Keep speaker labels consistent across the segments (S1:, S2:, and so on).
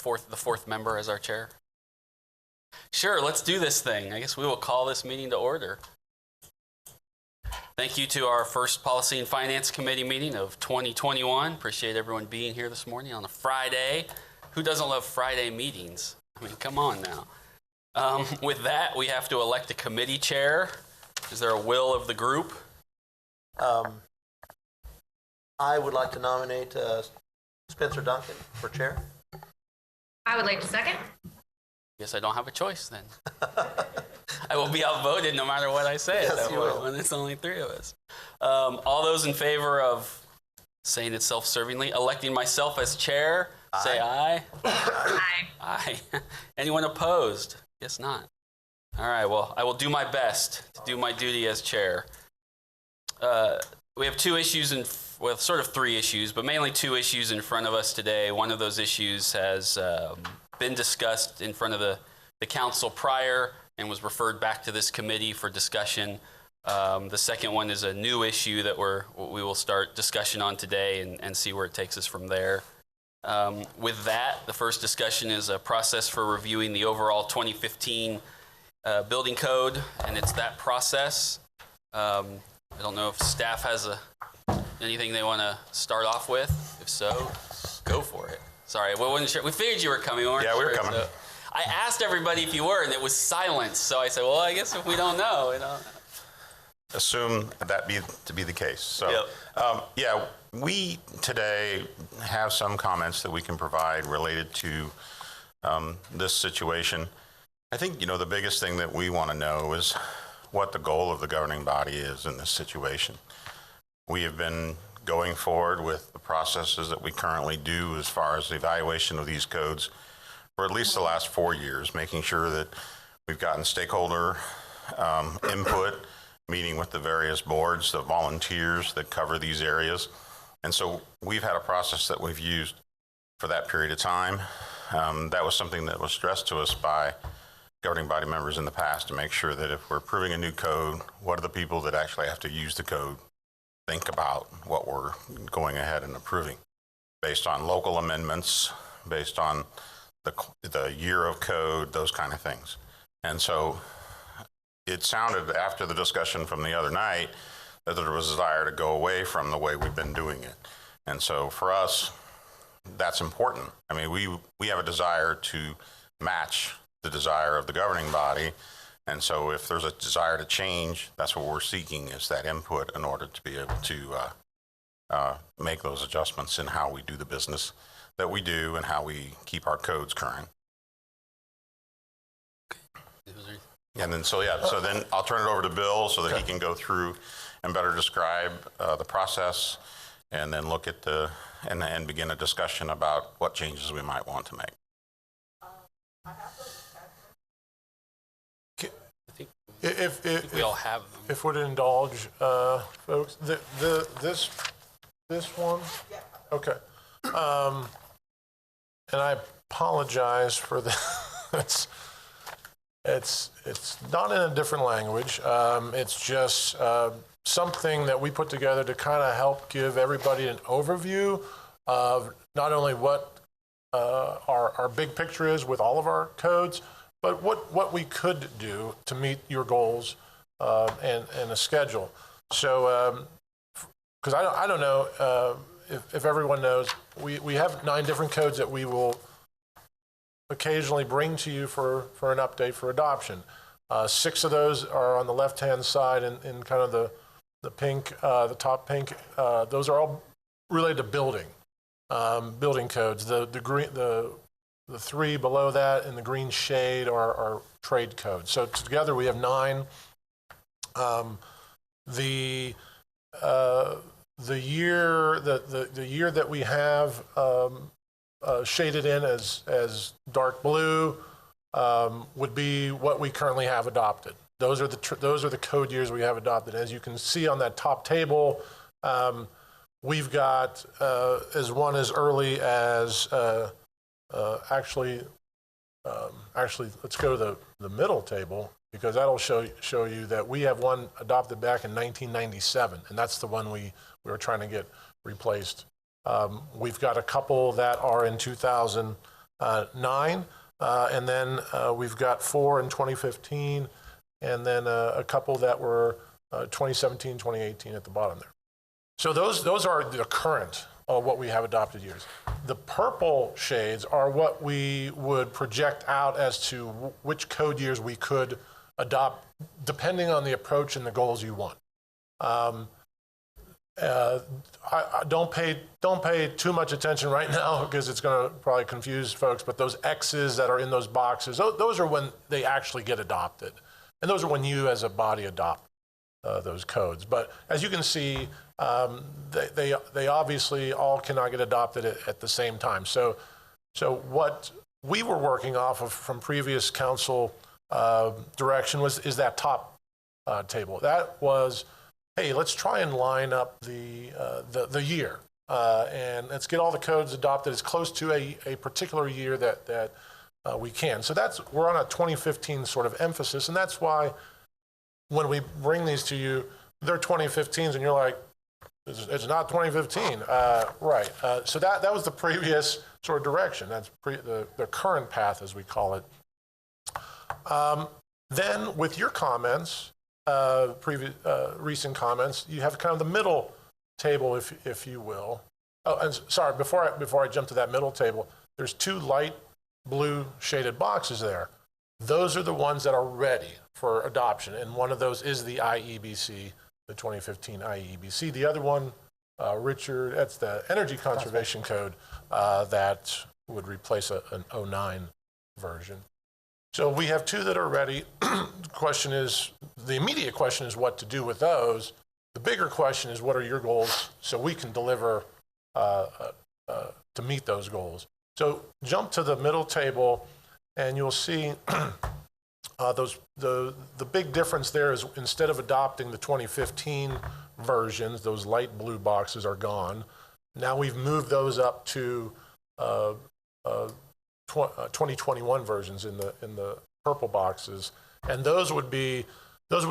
S1: the fourth member as our chair? Sure, let's do this thing. I guess we will call this meeting to order. Thank you to our first Policy and Finance Committee meeting of 2021. Appreciate everyone being here this morning on a Friday. Who doesn't love Friday meetings? I mean, come on now. With that, we have to elect a committee chair. Is there a will of the group?
S2: I would like to nominate Spencer Duncan for chair.
S3: I would like to second.
S1: Guess I don't have a choice then. I will be outvoted no matter what I say.
S2: Yes, you will.
S1: When it's only three of us. All those in favor of saying it self-servingly, electing myself as chair, aye. Say aye.
S3: Aye.
S1: Aye. Anyone opposed? Guess not. All right, well, I will do my best to do my duty as chair. We have two issues, well, sort of three issues, but mainly two issues in front of us today. One of those issues has been discussed in front of the council prior and was referred back to this committee for discussion. The second one is a new issue that we will start discussion on today and see where it takes us from there. With that, the first discussion is a process for reviewing the overall 2015 building code, and it's that process. I don't know if staff has anything they want to start off with. If so, go for it. Sorry, we wasn't sure. We figured you were coming, weren't
S4: Yeah, we were
S1: sure,
S4: coming.
S1: So I asked everybody if you were, and it was silence. So I said, well, I guess if we don't know,
S4: Assume that to be the case. So,
S1: Yep.
S4: yeah, we today have some comments that we can provide related to this situation. I think, the biggest thing that we want to know is what the goal of the governing body is in this situation. We have been going forward with the processes that we currently do as far as the evaluation of these codes for at least the last 4 years, making sure that we've gotten stakeholder input, meeting with the various boards, the volunteers that cover these areas. And so we've had a process that we've used for that period of time. That was something that was stressed to us by governing body members in the past to make sure that if we're approving a new code, what are the people that actually have to use the code think about what we're going ahead and approving based on local amendments, based on the year of code, those kind of things. And so it sounded after the discussion from the other night that there was a desire to go away from the way we've been doing it. And so for us, that's important. I mean, we have a desire to match the desire of the governing body. And so if there's a desire to change, that's what we're seeking, is that input in order to be able to make those adjustments in how we do the business that we do and how we keep our codes current. And then, so then I'll turn it over to Bill so that he can go through and better describe the process and then look at and begin a discussion about what changes we might want to make.
S1: If we all have them.
S5: If we'd indulge, folks, this one? Yeah. Okay. And I apologize for the, it's not in a different language. It's just something that we put together to kind of help give everybody an overview of not only what our big picture is with all of our codes, but what we could do to meet your goals and a schedule. So, because I don't know if everyone knows, we have 9 different codes that we will occasionally bring to you for an update for adoption. 6 of those are on the left-hand side in kind of the pink, the top pink. Those are all related to building codes. The green, the 3 below that in the green shade are trade codes. So together we have 9. The year that we have shaded in as dark blue would be what we currently have adopted. Those are the code years we have adopted. As you can see on that top table, we've got as early as actually, let's go to the middle table, because that'll show you that we have one adopted back in 1997, and that's the one we were trying to get replaced. We've got a couple that are in 2000, 9, and then we've got 4 in 2015, and then a couple that were 2017, 2018 at the bottom there. So those are the current what we have adopted years. The purple shades are what we would project out as to which code years we could adopt, depending on the approach and the goals you want. Don't pay too much attention right now because it's going to probably confuse folks. But those X's that are in those boxes, those are when they actually get adopted, and those are when you as a body adopt those codes. But as you can see, they obviously all cannot get adopted at the same time. So what we were working off of from previous council direction is that top table. That was, hey, let's try and line up the year, and let's get all the codes adopted as close to a particular year that we can. So we're on a 2015 sort of emphasis, and that's why when we bring these to you, they're 2015s, and you're like, it's not 2015, right? So that was the previous sort of direction. That's the current path, as we call it. Then, with your comments, recent comments, you have kind of the middle table, if you will. Oh, and sorry, before I jump to that middle table, there's 2 light blue shaded boxes there. Those are the ones that are ready for adoption, and one of those is the IEBC, the 2015 IEBC. The other one, Richard, that's the Energy Conservation Code that would replace an 09 version. So we have 2 that are ready. The immediate question is what to do with those. The bigger question is what are your goals so we can deliver to meet those goals. So jump to the middle table, and you'll see the big difference there is instead of adopting the 2015 versions, those light blue boxes are gone. Now we've moved those up to 2021 versions in the purple boxes, and those would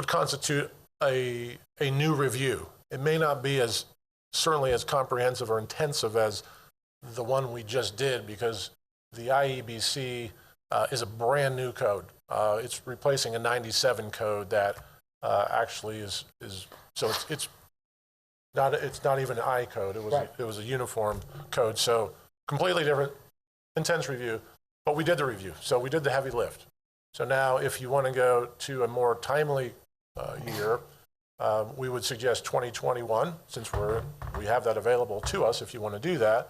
S5: constitute a new review. It may not be certainly as comprehensive or intensive as the one we just did, because the IEBC is a brand new code. It's replacing a 97 code that actually is so it's not even an I code. It was a uniform code, so completely different, intense review. But we did the review, so we did the heavy lift. So now, if you want to go to a more timely year, we would suggest 2021, since we have that available to us. If you want to do that,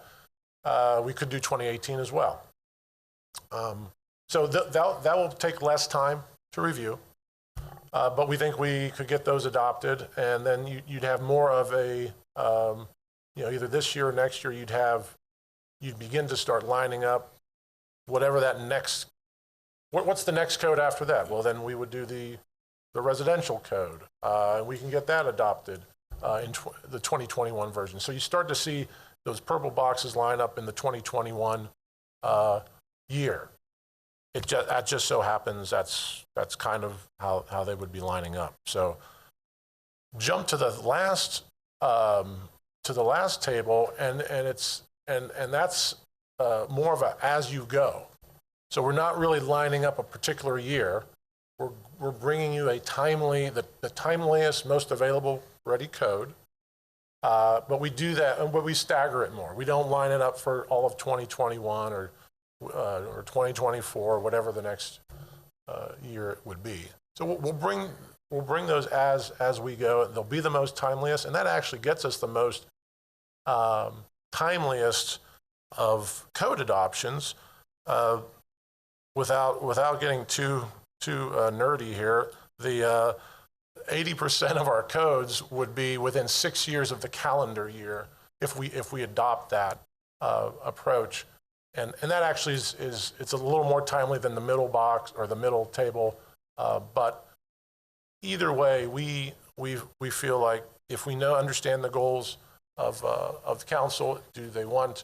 S5: we could do 2018 as well. So that will take less time to review, but we think we could get those adopted, and then you'd have more of a, either this year or next year, you'd begin to start lining up whatever that next, what's the next code after that? Well, then we would do the residential code. We can get that adopted in the 2021 version. So you start to see those purple boxes line up in the 2021 year. That just so happens that's kind of how they would be lining up. So jump to the last table, and that's more of a as you go. So we're not really lining up a particular year. We're bringing you the timeliest, most available ready code. But we do that, but we stagger it more. We don't line it up for all of 2021 or 2024, whatever the next year would be. So we'll bring those as we go. They'll be the most timeliest, and that actually gets us the most timeliest of code adoptions. Without getting too nerdy here, the 80% of our codes would be within 6 years of the calendar year if we adopt that approach, and that actually is it's a little more timely than the middle box or the middle table, but either way, we feel like if we understand the goals of the council, do they want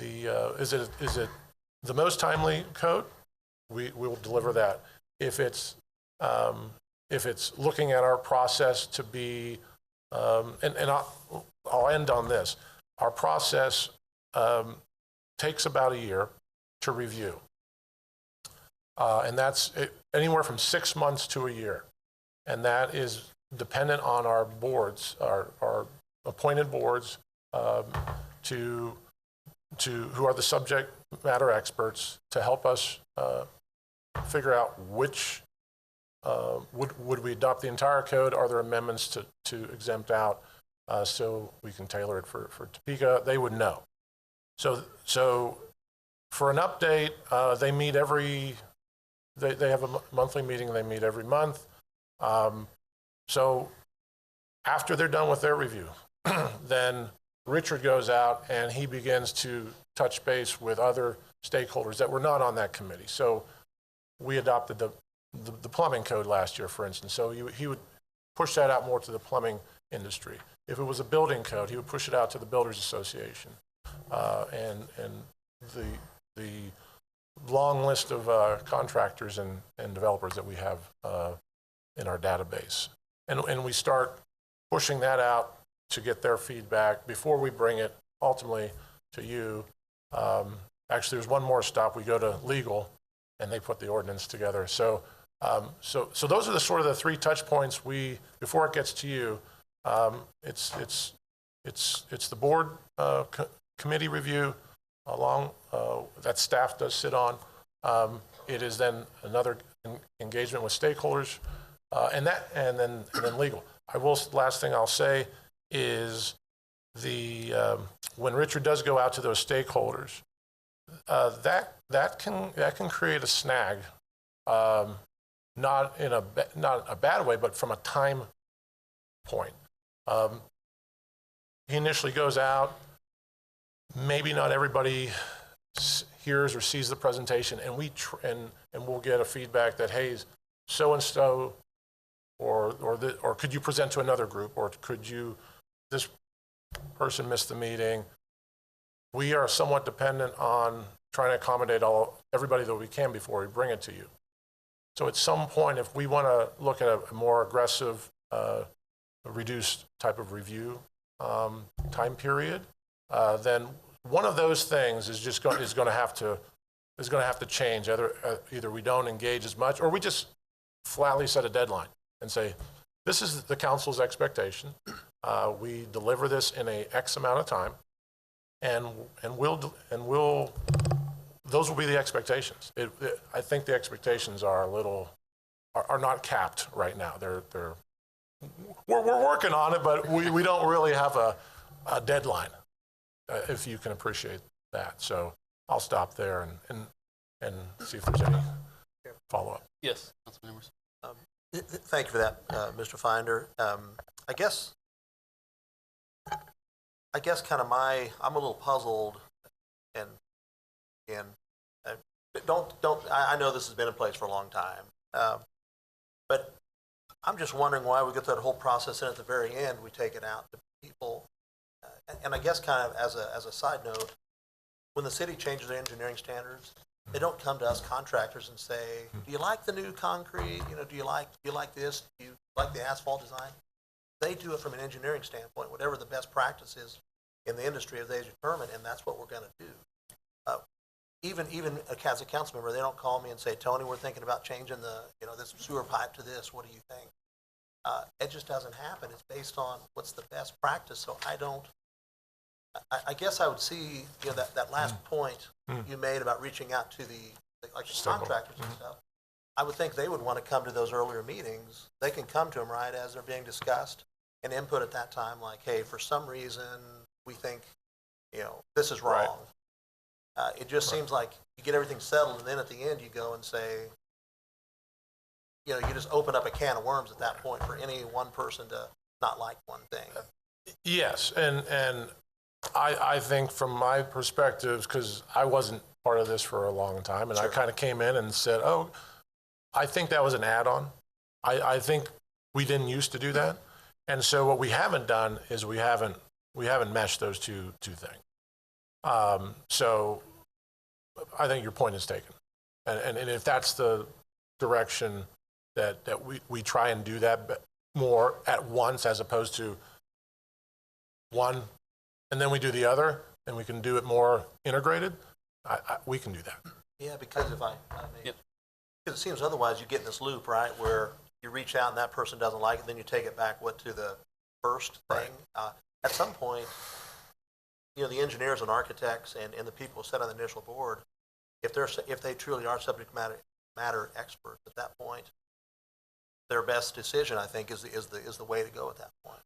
S5: is it the most timely code? We will deliver that. If it's looking at our process to be, and I'll end on this. Our process takes about a year. to review. And that's anywhere from 6 months to a year. And that is dependent on our boards, our appointed boards, who are the subject matter experts to help us figure out which, would we adopt the entire code? Are there amendments to exempt out so we can tailor it for Topeka? They would know. So for an update, they meet they have a monthly meeting, they meet every month. So after they're done with their review, then Richard goes out and he begins to touch base with other stakeholders that were not on that committee. So we adopted the plumbing code last year, for instance. So he would push that out more to the plumbing industry. If it was a building code, he would push it out to the Builders Association. And the long list of contractors and developers that we have in our database. And we start pushing that out to get their feedback before we bring it ultimately to you. Actually, there's one more stop. We go to legal, and they put the ordinance together. So those are the sort of the 3 touch points before it gets to you. It's the board committee review along that staff does sit on. It is then another engagement with stakeholders, and then legal. Last thing I'll say is when Richard does go out to those stakeholders, that can create a snag, not in a bad way, but from a time point. He initially goes out. Maybe not everybody hears or sees the presentation, and we'll get a feedback that, hey, so and so, or could you present to another group, or this person missed the meeting. We are somewhat dependent on trying to accommodate everybody that we can before we bring it to you. So at some point, if we want to look at a more aggressive, reduced type of review time period, then one of those things is going to have to change. Either we don't engage as much, or we just flatly set a deadline and say, this is the council's expectation. We deliver this in a X amount of time, and those will be the expectations. I think the expectations are not capped right now. We're working on it, but we don't really have a deadline, if you can appreciate that. So I'll stop there and see if there's any follow-up.
S1: Yes, Councilman Emerson.
S2: Thank you for that, Mr. Finder. I guess kind of I'm a little puzzled, and I know this has been in place for a long time, but I'm just wondering why we get that whole process, and at the very end we take it out to people. And I guess kind of as a side note, when the city changes their engineering standards, they don't come to us contractors and say, do you like the new concrete? Do you like this? Do you like the asphalt design? They do it from an engineering standpoint, whatever the best practice is in the industry they determine, and that's what we're going to do. Even as a council member, they don't call me and say, Tony, we're thinking about changing this sewer pipe to this. What do you think? It just doesn't happen. It's based on what's the best practice. So I guess I would see that last point you made about reaching out to the contractors and stuff. I would think they would want to come to those earlier meetings. They can come to them right as they're being discussed and input at that time, like, hey, for some reason we think this is wrong. Right. It just seems like you get everything settled, and then at the end you go and say, you just open up a can of worms at that point for any one person to not like one thing. Yes,
S5: and I think from my perspective, because I wasn't part of this for a long time, and sure. I kind of came in and said, oh, I think that was an add-on. I think we didn't used to do that. And so what we haven't done is we haven't meshed those two things. So I think your point is taken. And if that's the direction that we try and do that more at once, as opposed to one and then we do the other, and we can do it more integrated, we can do that.
S2: Yeah, because if I mean,
S1: Yep.
S2: because it seems otherwise you get in this loop, right, where you reach out and that person doesn't like it, then you take it back, to the first thing? At some point, the engineers and architects and the people who sit on the initial board, if they truly are subject matter experts at that point, their best decision, I think, is the way to go at that point.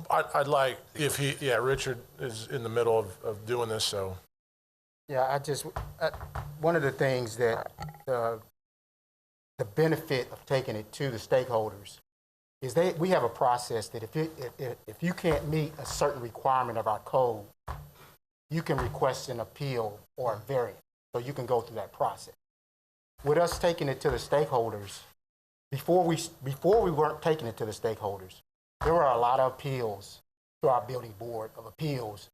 S5: I'd like, if Richard is in the middle of doing this, so.
S6: Yeah, one of the things that the benefit of taking it to the stakeholders is we have a process that if you can't meet a certain requirement of our code, you can request an appeal or a variance, so you can go through that process. With us taking it to the stakeholders, before we weren't taking it to the stakeholders, there were a lot of appeals to our building board of appeals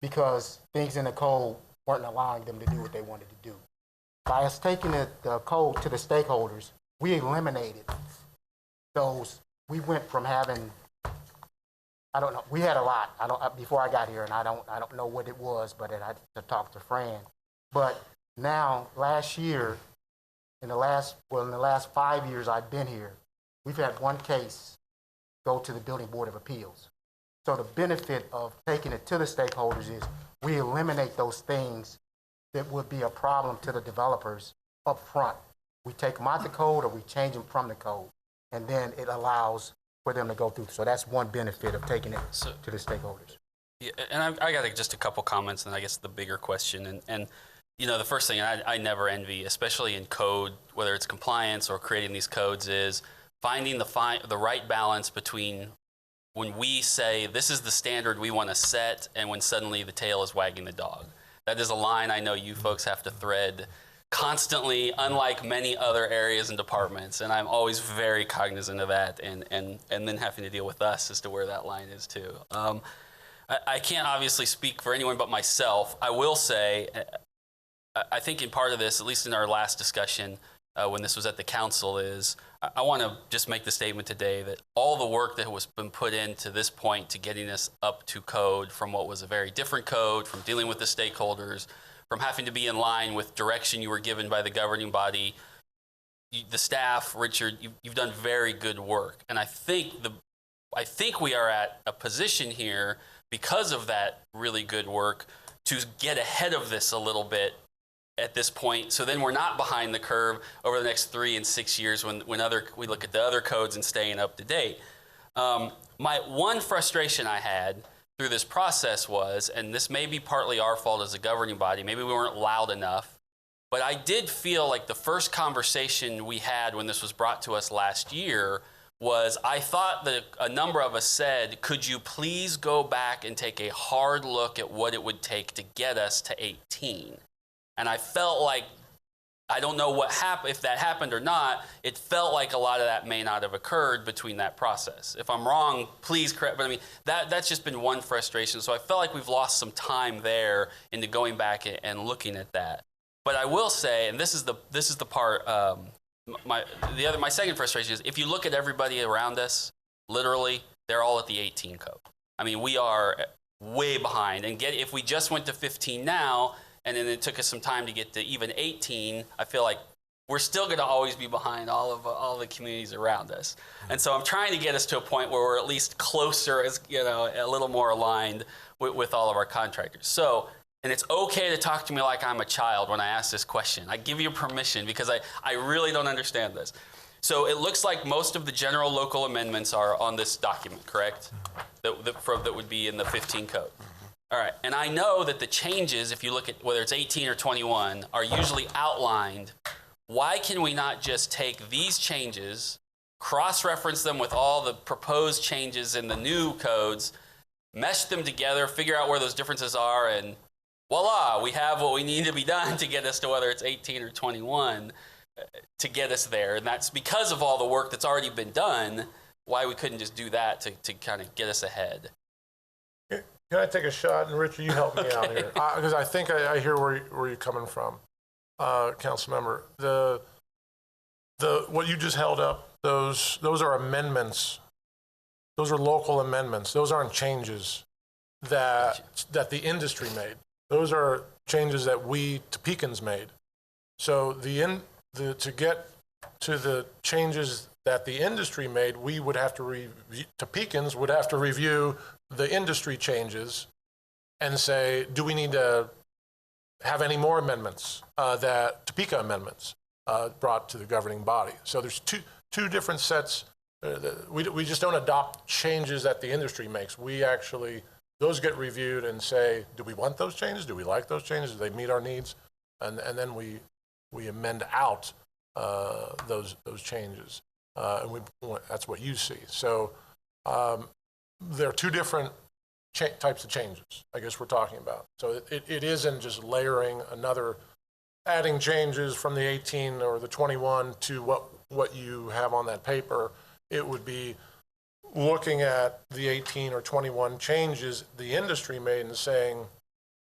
S6: because things in the code weren't allowing them to do what they wanted to do. By us taking the code to the stakeholders, we eliminated those. We went from having, I don't know, we had a lot. Before I got here, and I don't know what it was, but I had to talk to Fran. But now, last year, in the last 5 years I've been here, we've had one case go to the Building Board of Appeals. So the benefit of taking it to the stakeholders is we eliminate those things that would be a problem to the developers up front. We take them out the code or we change them from the code, and then it allows for them to go through. So that's one benefit of taking it to the stakeholders.
S1: Yeah, and I got just a couple comments, and I guess the bigger question, and the first thing I never envy, especially in code, whether it's compliance or creating these codes, is finding the right balance between when we say this is the standard we want to set and when suddenly the tail is wagging the dog. That is a line I know you folks have to thread constantly, unlike many other areas and departments, and I'm always very cognizant of that, and then having to deal with us as to where that line is too. I can't obviously speak for anyone but myself. I will say, I think in part of this, at least in our last discussion, when this was at the council, is I want to just make the statement today that all the work that has been put into this point to getting us up to code from what was a very different code, from dealing with the stakeholders, from having to be in line with direction you were given by the governing body, the staff, Richard, you've done very good work. And I think we are at a position here because of that really good work to get ahead of this a little bit at this point, so then we're not behind the curve over the next 3 and 6 years when we look at the other codes and staying up to date. My one frustration I had through this process was, and this may be partly our fault as a governing body, maybe we weren't loud enough, but I did feel like the first conversation we had when this was brought to us last year was, I thought that a number of us said, could you please go back and take a hard look at what it would take to get us to 18? And I felt like, I don't know what happened, if that happened or not, it felt like a lot of that may not have occurred between that process. If I'm wrong, please correct, but I mean, that's just been one frustration. So I felt like we've lost some time there into going back and looking at that. But I will say, and this is the part, my second frustration is, if you look at everybody around us, literally, they're all at the 18 code. I mean, we are way behind, and if we just went to 15 now, and then it took us some time to get to even 18, I feel like we're still going to always be behind all the communities around us. And so I'm trying to get us to a point where we're at least closer, as a little more aligned with all of our contractors. So, and it's okay to talk to me like I'm a child when I ask this question. I give you permission because I really don't understand this. So it looks like most of the general local amendments are on this document, correct? That would be in the 15 code. All right, and I know that the changes, if you look at whether it's 18 or 21, are usually outlined. Why can we not just take these changes, cross-reference them with all the proposed changes in the new codes, mesh them together, figure out where those differences are, and voila, we have what we need to be done to get us to whether it's 18 or 21 to get us there. And that's because of all the work that's already been done, why we couldn't just do that to kind of get us ahead.
S5: Can I take a shot? And Richard, you help me out here. Because I think I hear where you're coming from, council member. What you just held up, those are amendments. Those are local amendments. Those aren't changes that the industry made. Those are changes that we, Topekans, made. So to get to the changes that the industry made, we would have to Topekans would have to review the industry changes and say, do we need to have any more amendments, that Topeka amendments brought to the governing body? So there's two different sets. We just don't adopt changes that the industry makes. We actually, those get reviewed and say, do we want those changes? Do we like those changes? Do they meet our needs? And then we amend out those changes. And that's what you see. So there are two different types of changes, I guess we're talking about. So it isn't just layering adding changes from the 18 or the 21 to what you have on that paper. It would be looking at the 18 or 21 changes the industry made and saying,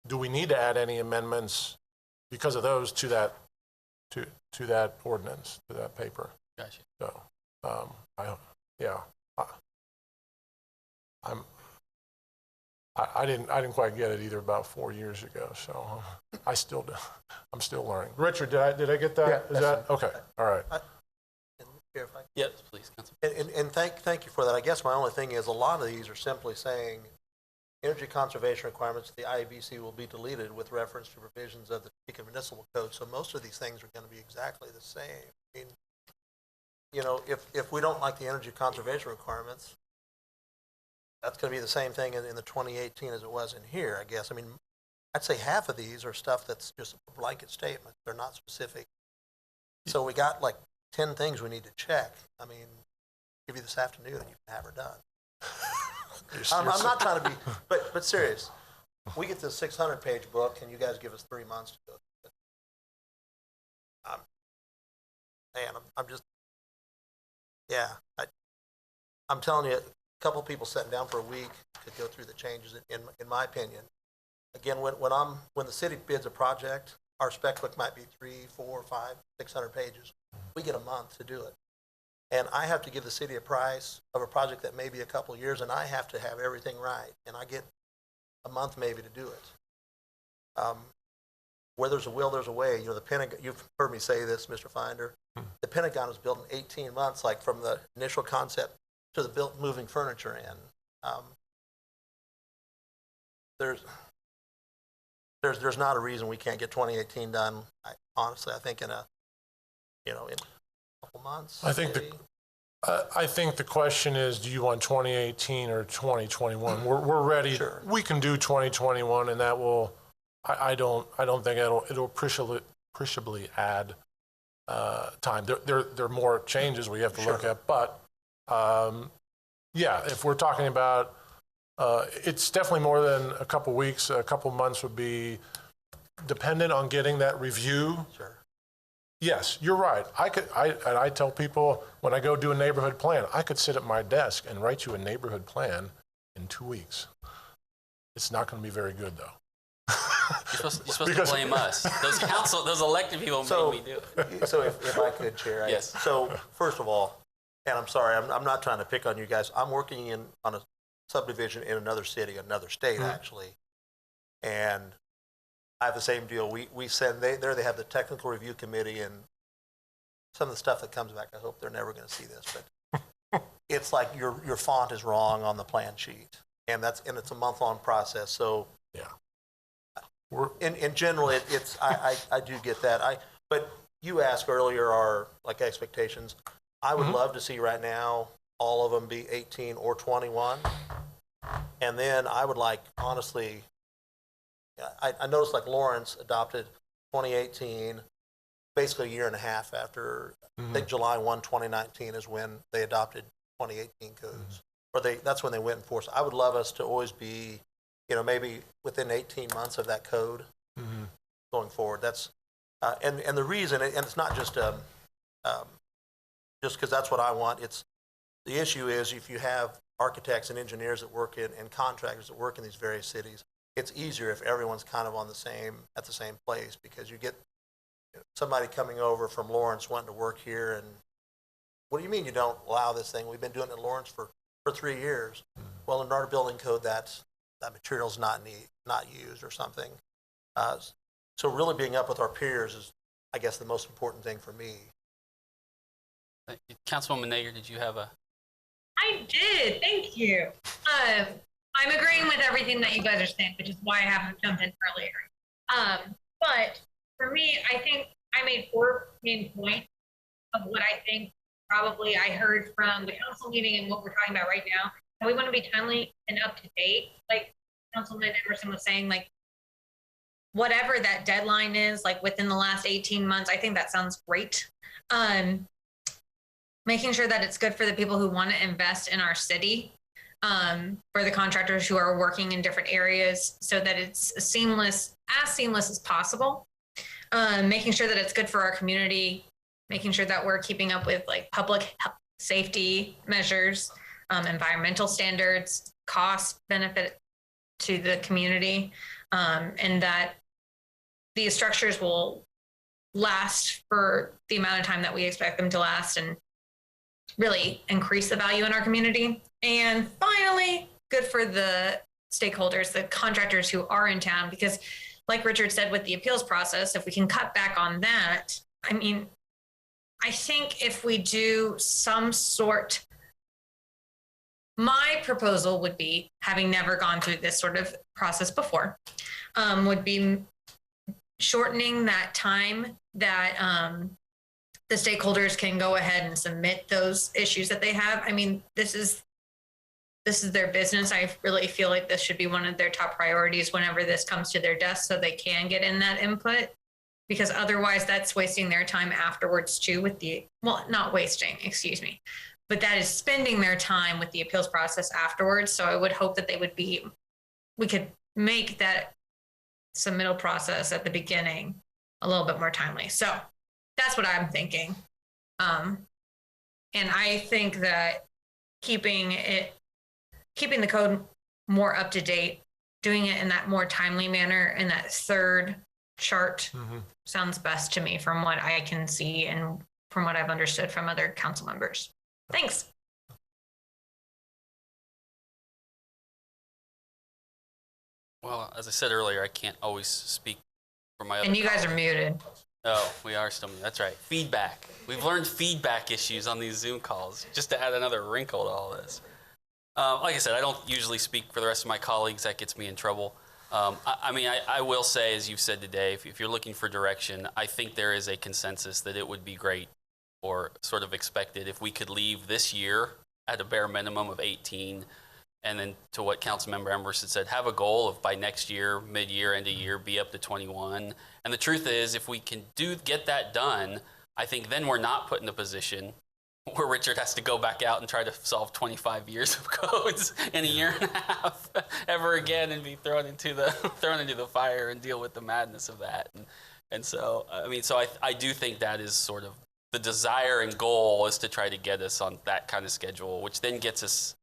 S5: do we need to add any amendments because of those to that ordinance, to that paper?
S1: Gotcha.
S5: So, I didn't quite get it either about 4 years ago. So I'm still learning. Richard, did I get that?
S6: Yeah,
S5: Is that okay? All right.
S1: Yes, please, Council.
S2: And thank you for that. I guess my only thing is a lot of these are simply saying energy conservation requirements of the IEBC will be deleted with reference to provisions of the Topeka Municipal Code. So most of these things are going to be exactly the same. I mean, you know, if we don't like the energy conservation requirements, that's going to be the same thing in the 2018 as it was in here, I guess. I mean, I'd say half of these are stuff that's just a blanket statement. They're not specific. So we got like 10 things we need to check. I mean, give you this afternoon and you can have her done. I'm not trying to be, but serious. We get this 600-page book and you guys give us 3 months to do it. I'm just, yeah. I'm telling you, a couple of people sitting down for a week could go through the changes, in my opinion. Again, when the city bids a project, our spec book might be 3, 4, 5, 600 pages. We get a month to do it. And I have to give the city a price of a project that may be a couple of years, and I have to have everything right. And I get a month maybe to do it. Where there's a will, there's a way. You know, the Pentagon, you've heard me say this, Mr. Finder. The Pentagon was built in 18 months, like from the initial concept to the moving furniture in. There's not a reason we can't get 2018 done. Honestly, I think in a couple months.
S5: I think the question is, do you want 2018 or 2021? We're ready.
S2: Sure.
S5: We can do 2021, and that will. I don't think it'll appreciably add time. There are more changes we have to look at, but yeah, if we're talking about, it's definitely more than a couple weeks. A couple months would be dependent on getting that review.
S2: Sure.
S5: Yes, you're right. I tell people when I go do a neighborhood plan, I could sit at my desk and write you a neighborhood plan in 2 weeks. It's not going to be very good, though.
S1: You're supposed to blame us. Those elected people made me do it.
S2: So if I could, Chair.
S1: Yes.
S2: So first of all, and I'm sorry, I'm not trying to pick on you guys. I'm working on a subdivision in another city, another state, actually. And I have the same deal. We send, they have the technical review committee, and some of the stuff that comes back, I hope they're never going to see this, but it's like your font is wrong on the plan sheet. And it's a month-long process. So
S5: Yeah.
S2: in general, I do get that. But you asked earlier our expectations. I would love to see right now all of them be 18 or 21. And then I would honestly, I noticed Lawrence adopted 2018, basically a year and a half after, I think July 1, 2019 is when they adopted 2018 codes. Or that's when they went in force. I would love us to always be, maybe within 18 months of that code going forward. That's, and the reason, and it's not just because that's what I want. The issue is if you have architects and engineers that work and contractors that work in these various cities, it's easier if everyone's kind of at the same place, because you get somebody coming over from Lawrence wanting to work here, and what do you mean you don't allow this thing? We've been doing it in Lawrence for 3 years. Well, in our building code, that material's not used or something. So really being up with our peers is, I guess, the most important thing for me.
S1: Councilwoman Naeger, did you have a?
S3: I did. Thank you. I'm agreeing with everything that you guys are saying, which is why I haven't jumped in earlier. But for me, I think I made 4 main points of what I think probably I heard from the council meeting and what we're talking about right now. And we want to be timely and up to date. Like Councilman Emerson was saying, like whatever that deadline is, like within the last 18 months, I think that sounds great. Making sure that it's good for the people who want to invest in our city, for the contractors who are working in different areas, so that it's as seamless as possible. Making sure that it's good for our community, making sure that we're keeping up with like public health, safety measures, environmental standards, cost benefit to the community, and that these structures will last for the amount of time that we expect them to last and really increase the value in our community. And finally, good for the stakeholders, the contractors who are in town, because like Richard said with the appeals process, if we can cut back on that, I mean, I think if we do some sort, my proposal would be, having never gone through this sort of process before, would be shortening that time that the stakeholders can go ahead and submit those issues that they have. I mean, this is their business. I really feel like this should be one of their top priorities whenever this comes to their desk, so they can get in that input, because otherwise that's wasting their time afterwards too with not wasting, excuse me, but that is spending their time with the appeals process afterwards. So I would hope that we could make that submittal process at the beginning a little bit more timely. So that's what I'm thinking. And I think that keeping the code more up to date, doing it in that more timely manner, in that third chart, sounds best to me from what I can see and from what I've understood from other council members. Thanks.
S1: Well, as I said earlier, I can't always speak for my other
S3: And you guys are
S1: colleagues.
S3: muted.
S1: Oh, we are still muted. That's right. Feedback. We've learned feedback issues on these Zoom calls, just to add another wrinkle to all this. Like I said, I don't usually speak for the rest of my colleagues. That gets me in trouble. I will say, as you've said today, if you're looking for direction, I think there is a consensus that it would be great, or sort of expected, if we could leave this year at a bare minimum of 18, and then to what Councilmember Emerson said, have a goal of by next year, mid-year, end of year, be up to 21. And the truth is, if we can get that done, I think then we're not put in a position where Richard has to go back out and try to solve 25 years of codes in a year and a half ever again, and be thrown into the fire and deal with the madness of that. And so, I do think that is sort of the desire and goal, is to try to get us on that kind of schedule, which then gives us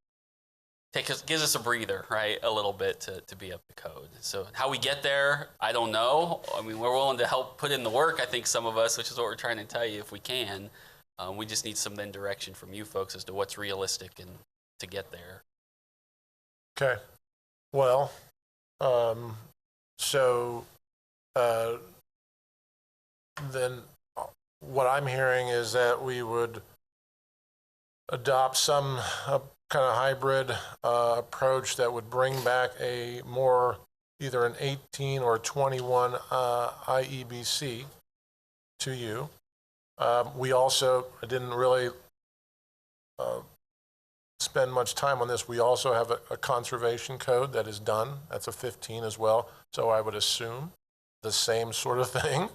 S1: a breather, right, a little bit to be up to code. So how we get there, I don't know. I mean, we're willing to help put in the work, I think, some of us, which is what we're trying to tell you, if we can. We just need some then direction from you folks as to what's realistic and to get there.
S5: Okay. Well, then what I'm hearing is that we would adopt some kind of hybrid approach that would bring back a more, either an 18 or 21 IEBC to you. We also didn't really spend much time on this. We also have a conservation code that is done. That's a 15 as well. So I would assume the same sort of thing.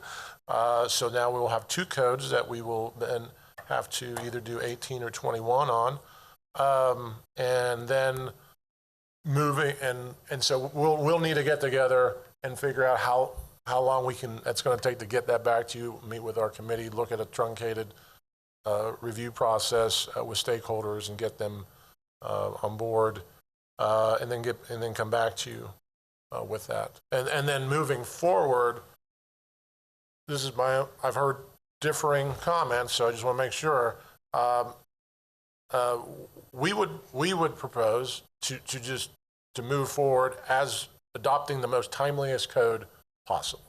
S5: So now we will have 2 codes that we will then have to either do 18 or 21 on. And then moving, and so we'll need to get together and figure out how long it's going to take to get that back to you, meet with our committee, look at a truncated review process with stakeholders and get them on board, and then come back to you with that. And then moving forward, I've heard differing comments, so I just want to make sure. We would propose to move forward as adopting the most timeliest code possible.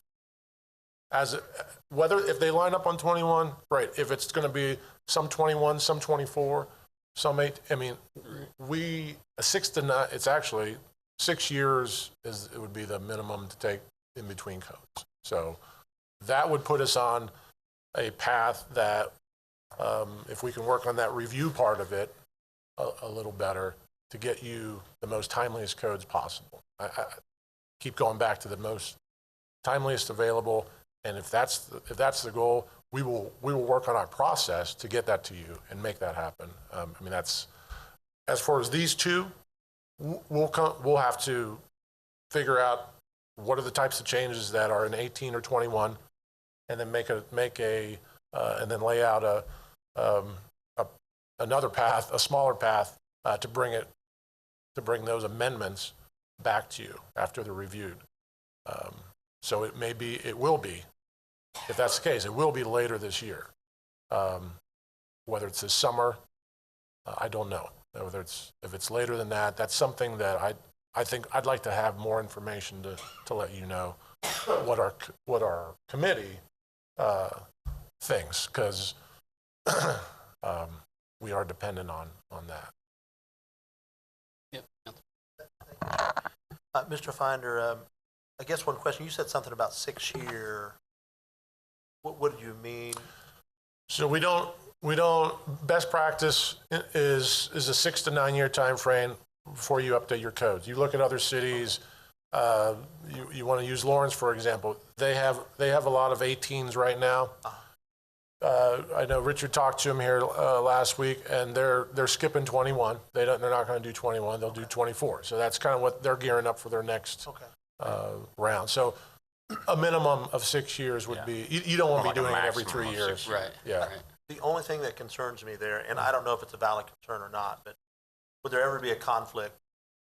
S5: whether, if they line up on 21, right. If it's going to be some 21, some 24, some 8, I mean, a 6 to 9, it's actually 6 years it would be the minimum to take in between codes. So that would put us on a path that, if we can work on that review part of it a little better to get you the most timeliest codes possible. I keep going back to the most timeliest available, and if that's the goal, we will work on our process to get that to you and make that happen. I mean, that's, as far as these two, we'll have to figure out what are the types of changes that are in 18 or 21, and then and then lay out another path, a smaller path, to bring those amendments back to you after they're reviewed. So it will be, if that's the case, it will be later this year. Whether it's this summer, I don't know. If it's later than that, that's something that I think I'd like to have more information to let you know what our committee thinks, because we are dependent on that.
S1: Yep.
S2: Mr. Finder, I guess one question, you said something about 6 year. What did you mean?
S5: So we don't, best practice is a 6 to 9 year time frame before you update your codes. You look at other cities, you want to use Lawrence, for example. They have a lot of 18s right now. I know Richard talked to him here last week, and they're skipping 21. They're not going to do 21. They'll do 24. So that's kind of what they're gearing up for their next round. So a minimum of 6 years would be. You don't want to be doing it every 3 years.
S1: Right.
S5: Yeah.
S1: Right.
S2: The only thing that concerns me there, and I don't know if it's a valid concern or not, but would there ever be a conflict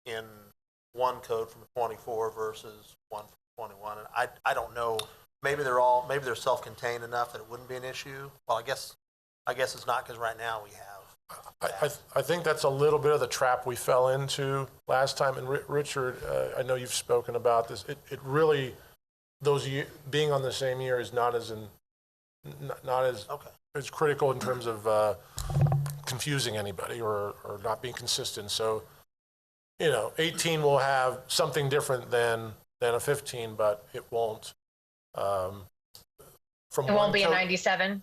S2: in one code from 24 versus one from 21? And I don't know. Maybe they're self-contained enough that it wouldn't be an issue. Well, I guess it's not, because right now we have.
S5: I think that's a little bit of the trap we fell into last time. And Richard, I know you've spoken about this. It really, being on the same year is not as it's critical in terms of confusing anybody or not being consistent. So, 18 will have something different than a 15, but it won't.
S3: It won't be a 97.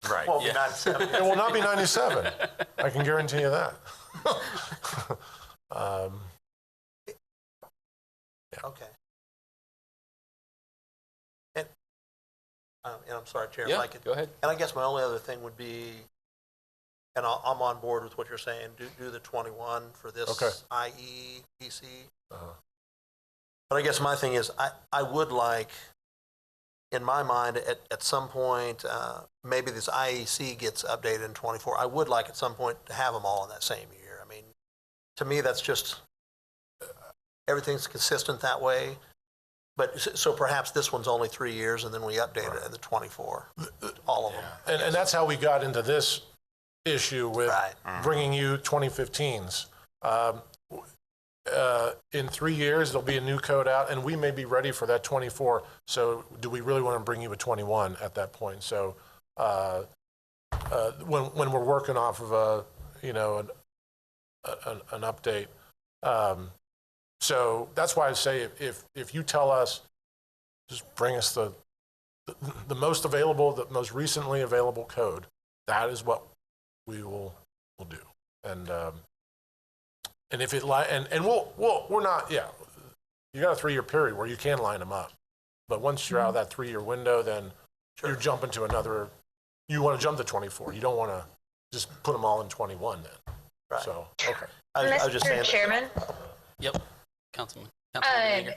S1: Right.
S2: Well,
S1: Yeah.
S2: 97.
S5: It will not be 97. I can guarantee you that.
S2: Okay. And I'm sorry, Chair.
S1: Yeah,
S2: if I could,
S1: go ahead.
S2: And I guess my only other thing would be, and I'm on board with what you're saying, do the 21 for this IE, PC. But I guess my thing is, I would like, in my mind, at some point, maybe this IEC gets updated in 24. I would like at some point to have them all in that same year. I mean, to me, that's just, everything's consistent that way. But so perhaps this one's only 3 years, and then we update it in the 24, all of them.
S5: And that's how we got into this issue with bringing you 2015s. In 3 years, there'll be a new code out, and we may be ready for that 24. So do we really want to bring you a 21 at that point? So when we're working off of an update. So that's why I say if you tell us, just bring us the most available, the most recently available code, that is what we will do. And if it we're not, you got a 3 year period where you can line them up, but once you're out of that 3 year window, then you're jumping to another. You want to jump to 24. You don't want to just put them all in 21 then.
S2: Right.
S5: So okay.
S2: I was just saying.
S3: Mr. Chairman,
S1: Yep. Councilman Naeger.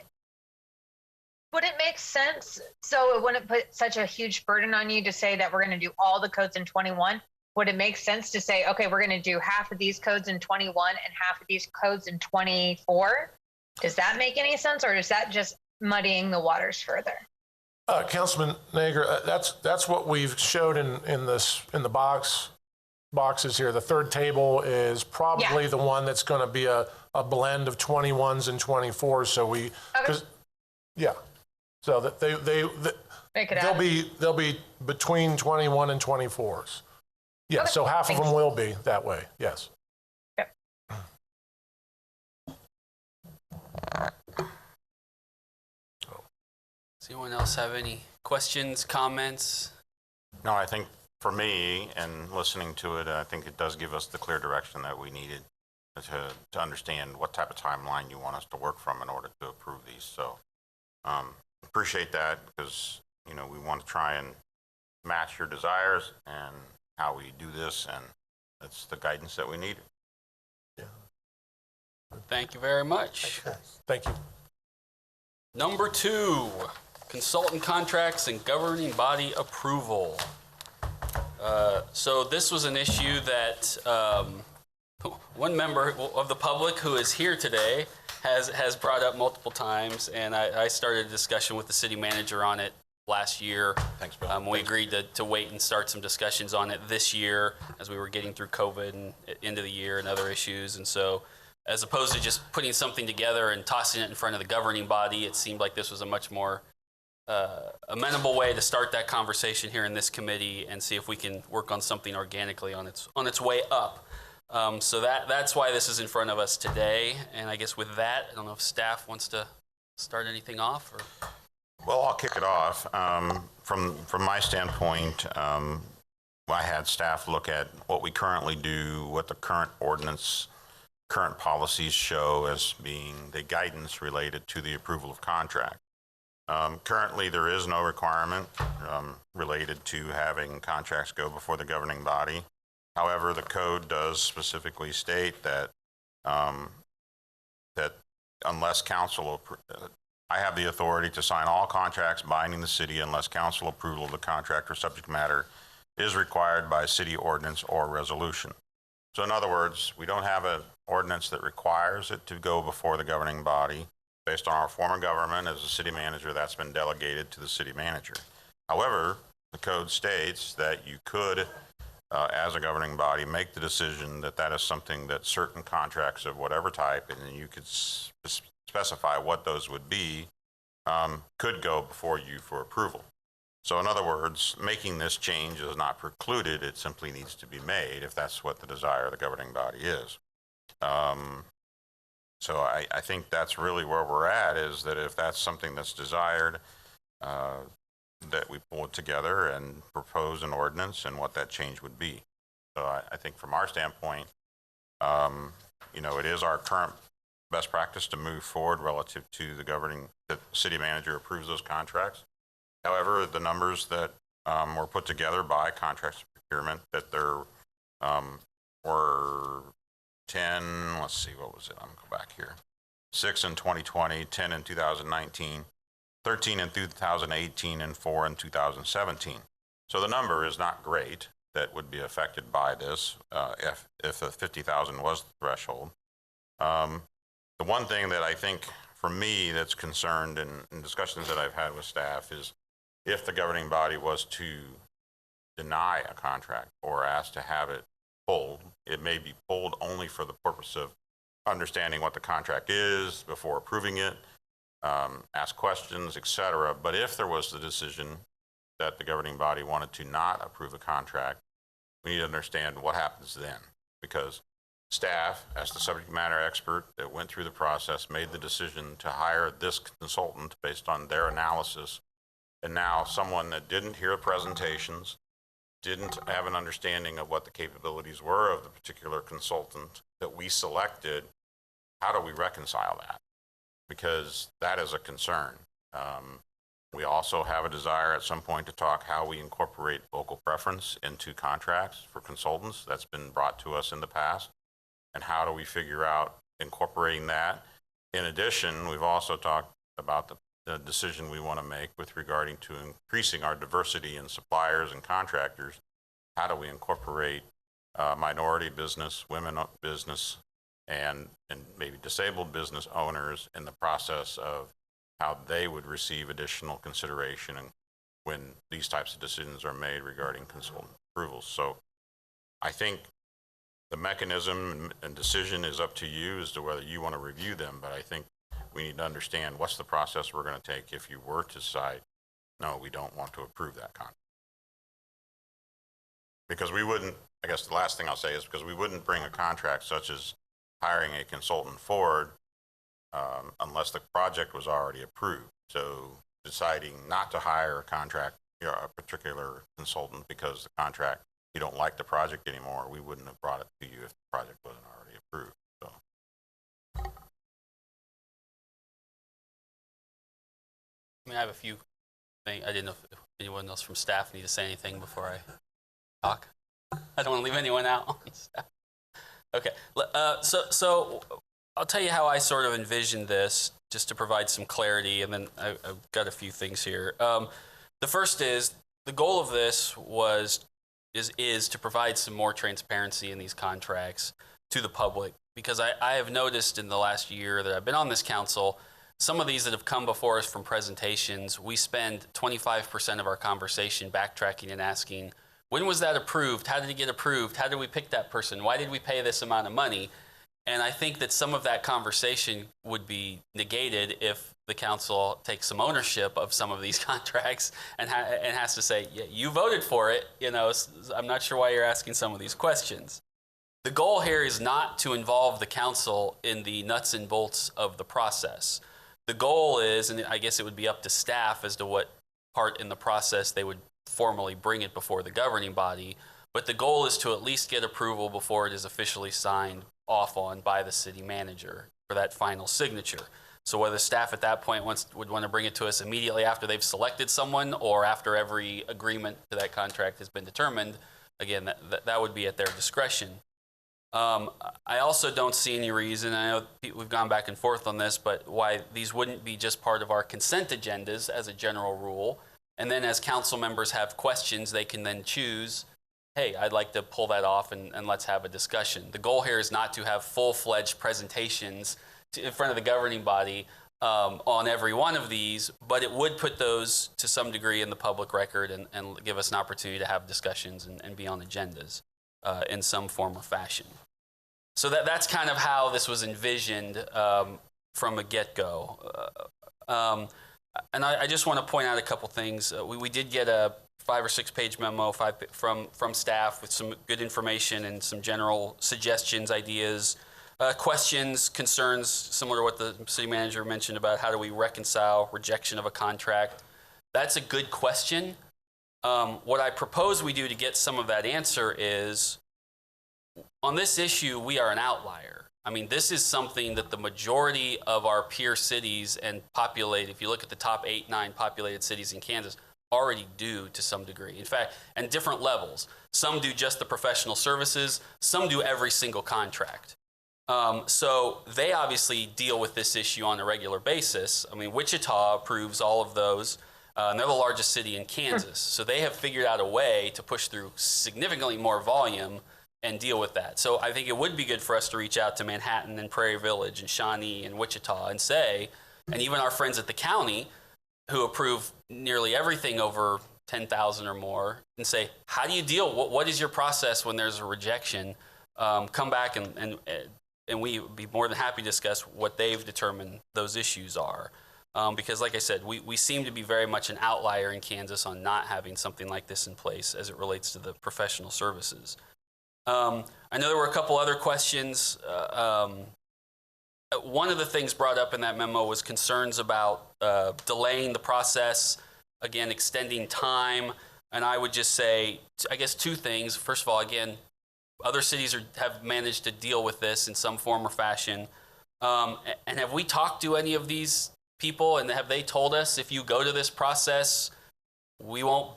S3: would it make sense, so it wouldn't put such a huge burden on you to say that we're going to do all the codes in 21? Would it make sense to say, okay, we're going to do half of these codes in 21 and half of these codes in 24? Does that make any sense, or is that just muddying the waters further?
S5: Councilman Naeger, that's what we've showed in the boxes here. The third table is probably the one that's going to be a blend of 21s and 24s. So So that
S3: Make it
S5: they'll be between 21 and 24s. Yeah,
S3: Okay,
S5: so half of
S3: thanks.
S5: them will be that way, yes.
S1: Does anyone else have any questions, comments?
S4: No, I think for me, and listening to it, I think it does give us the clear direction that we needed to understand what type of timeline you want us to work from in order to approve these. So appreciate that, because, you know, we want to try and match your desires and how we do this, and that's the guidance that we need.
S1: Thank you very much.
S5: Thank you.
S1: Number 2, consultant contracts and governing body approval. So this was an issue that one member of the public who is here today has brought up multiple times, and I started a discussion with the city manager on it last year.
S4: Thanks, Bill.
S1: We agreed to wait and start some discussions on it this year as we were getting through COVID and end of the year and other issues. And so as opposed to just putting something together and tossing it in front of the governing body, it seemed like this was a much more amenable way to start that conversation here in this committee and see if we can work on something organically on its way up. So that's why this is in front of us today. And I guess with that, I don't know if staff wants to start anything off, or?
S4: Well, I'll kick it off. From my standpoint, I had staff look at what we currently do, what the current ordinance, current policies show as being the guidance related to the approval of contract. Currently, there is no requirement related to having contracts go before the governing body. However, the code does specifically state that that unless council I have the authority to sign all contracts binding the city unless council approval of the contract or subject matter is required by city ordinance or resolution. So in other words, we don't have an ordinance that requires it to go before the governing body. Based on our form of government as a city manager, that's been delegated to the city manager. However, the code states that you could, as a governing body, make the decision that that is something that certain contracts of whatever type, and you could specify what those would be, could go before you for approval. So in other words, making this change is not precluded, it simply needs to be made if that's what the desire of the governing body is. So I think that's really where we're at, is that if that's something that's desired, that we pull it together and propose an ordinance and what that change would be. So I think from our standpoint, you know, it is our current best practice to move forward relative to the city manager approves those contracts. However, the numbers that were put together by contracts and procurement, that there were 10, let's see, what was it? I'm gonna go back here. 6 in 2020, 10 in 2019, 13 in 2018, and 4 in 2017. So the number is not great that would be affected by this if the 50,000 was the threshold. The one thing that I think for me that's concerned in discussions that I've had with staff is if the governing body was to deny a contract or ask to have it pulled, it may be pulled only for the purpose of understanding what the contract is before approving it, ask questions, etc. But if there was the decision that the governing body wanted to not approve a contract, we need to understand what happens then, because staff, as the subject matter expert that went through the process, made the decision to hire this consultant based on their analysis. And now someone that didn't hear presentations, didn't have an understanding of what the capabilities were of the particular consultant that we selected, how do we reconcile that? Because that is a concern. We also have a desire at some point to talk how we incorporate local preference into contracts for consultants. That's been brought to us in the past. And how do we figure out incorporating that? In addition, we've also talked about the decision we want to make with regarding to increasing our diversity in suppliers and contractors. How do we incorporate minority business, women business, and maybe disabled business owners in the process of how they would receive additional consideration and when these types of decisions are made regarding consultant approvals. So I think the mechanism and decision is up to you as to whether you want to review them, but I think we need to understand what's the process we're going to take if you were to decide, no, we don't want to approve that contract. Because we wouldn't, I guess the last thing I'll say is because we wouldn't bring a contract such as hiring a consultant forward unless the project was already approved. So deciding not to hire a contract, a particular consultant because the contract, you don't like the project anymore, we wouldn't have brought it to you if the project wasn't already approved. So.
S1: I mean, I have a few things. I didn't know if anyone else from staff need to say anything before I talk. I don't want to leave anyone out on staff. Okay, so I'll tell you how I sort of envisioned this, just to provide some clarity, and then I've got a few things here. The first is, the goal of this is to provide some more transparency in these contracts to the public, because I have noticed in the last year that I've been on this council, some of these that have come before us from presentations, we spend 25% of our conversation backtracking and asking, when was that approved? How did it get approved? How did we pick that person? Why did we pay this amount of money? And I think that some of that conversation would be negated if the council takes some ownership of some of these contracts and has to say, yeah, you voted for it. You know, I'm not sure why you're asking some of these questions. The goal here is not to involve the council in the nuts and bolts of the process. The goal is, and I guess it would be up to staff as to what part in the process they would formally bring it before the governing body, but the goal is to at least get approval before it is officially signed off on by the city manager for that final signature. So whether staff at that point would want to bring it to us immediately after they've selected someone or after every agreement to that contract has been determined, again, that would be at their discretion. I also don't see any reason, I know we've gone back and forth on this, but why these wouldn't be just part of our consent agendas as a general rule. And then as council members have questions, they can then choose, hey, I'd like to pull that off and let's have a discussion. The goal here is not to have full-fledged presentations in front of the governing body on every one of these, but it would put those to some degree in the public record and give us an opportunity to have discussions and be on agendas in some form or fashion. So that's kind of how this was envisioned from a get-go. And I just want to point out a couple things. We did get a 5 or 6 page memo from staff with some good information and some general suggestions, ideas, questions, concerns, similar to what the city manager mentioned about how do we reconcile rejection of a contract. That's a good question. What I propose we do to get some of that answer is, on this issue, we are an outlier. I mean, this is something that the majority of our peer cities and if you look at the top 8, 9 populated cities in Kansas, already do to some degree. In fact, and different levels. Some do just the professional services, some do every single contract. So they obviously deal with this issue on a regular basis. I mean, Wichita approves all of those. And they're the largest city in Kansas. So they have figured out a way to push through significantly more volume and deal with that. So I think it would be good for us to reach out to Manhattan and Prairie Village and Shawnee and Wichita and say, and even our friends at the county who approve nearly everything over 10,000 or more, and say, how do you deal? What is your process when there's a rejection? Come back and we would be more than happy to discuss what they've determined those issues are. Because like I said, we seem to be very much an outlier in Kansas on not having something like this in place as it relates to the professional services. I know there were a couple other questions. One of the things brought up in that memo was concerns about delaying the process, again, extending time. And I would just say, I guess, 2 things. First of all, again, other cities have managed to deal with this in some form or fashion. And have we talked to any of these people, and have they told us, if you go to this process, we won't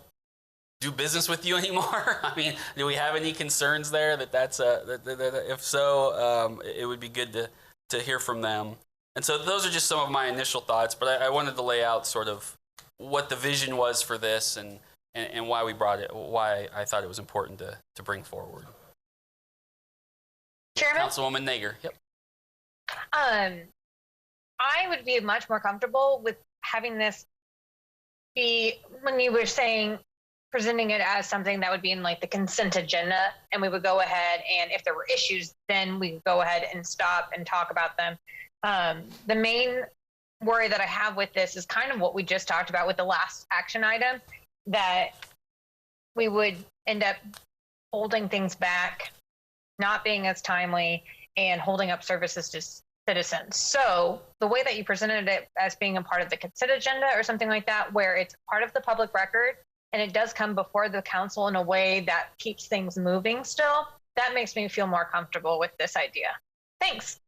S1: do business with you anymore? I mean, do we have any concerns there if so, it would be good to hear from them. And so those are just some of my initial thoughts, but I wanted to lay out sort of what the vision was for this and why we brought it, why I thought it was important to bring forward.
S7: Chairman?
S1: Councilwoman Naeger. Yep.
S7: I would be much more comfortable with having this be, when you were saying, presenting it as something that would be in like the consent agenda, and we would go ahead, and if there were issues, then we could go ahead and stop and talk about them. The main worry that I have with this is kind of what we just talked about with the last action item, that we would end up holding things back, not being as timely, and holding up services to citizens. So the way that you presented it as being a part of the consent agenda or something like that, where it's part of the public record and it does come before the council in a way that keeps things moving still, that makes me feel more comfortable with this idea. Thanks.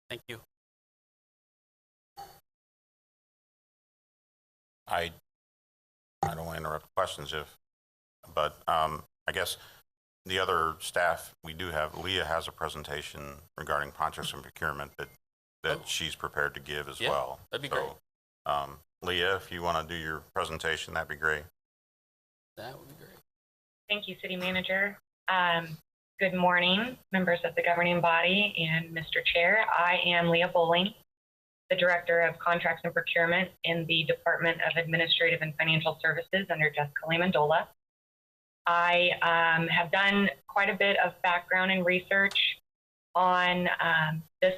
S1: Thank you.
S4: I don't want to interrupt questions but I guess the other staff, we do have, Leigha has a presentation regarding contracts and procurement that she's prepared to give as well.
S1: That'd be great.
S4: Leigha, if you want to do your presentation, that'd be great.
S1: That would be great.
S8: Thank you, City Manager. Good morning, members of the governing body and Mr. Chair. I am Leigha Boling, the Director of Contracts and Procurement in the Department of Administrative and Financial Services under Jessica Lehman-Dola. I have done quite a bit of background and research on this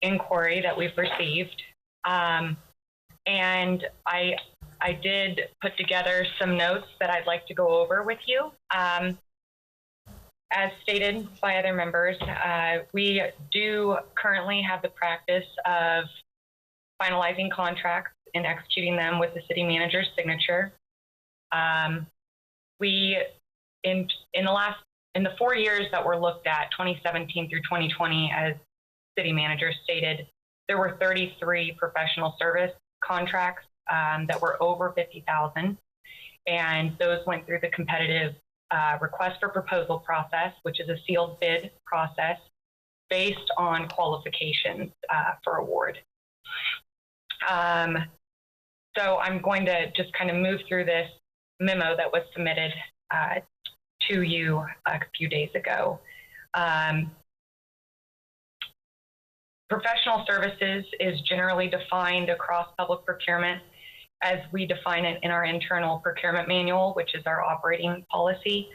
S8: inquiry that we've received. And I did put together some notes that I'd like to go over with you. As stated by other members, we do currently have the practice of finalizing contracts and executing them with the city manager's signature. In the 4 years that were looked at, 2017 through 2020, as city manager stated, there were 33 professional service contracts that were over 50,000, and those went through the competitive request for proposal process, which is a sealed bid process based on qualifications for award. So I'm going to just kind of move through this memo that was submitted to you a few days ago. Professional services is generally defined across public procurement as we define it in our internal procurement manual, which is our operating policy,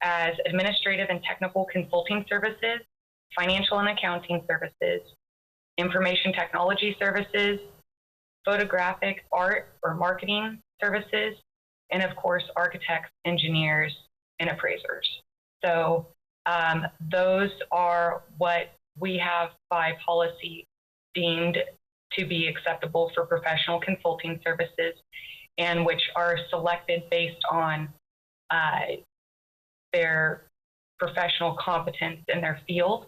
S8: as administrative and technical consulting services, financial and accounting services, information technology services, photographic art or marketing services, and of course, architects, engineers, and appraisers. So those are what we have by policy deemed to be acceptable for professional consulting services, and which are selected based on their professional competence in their field.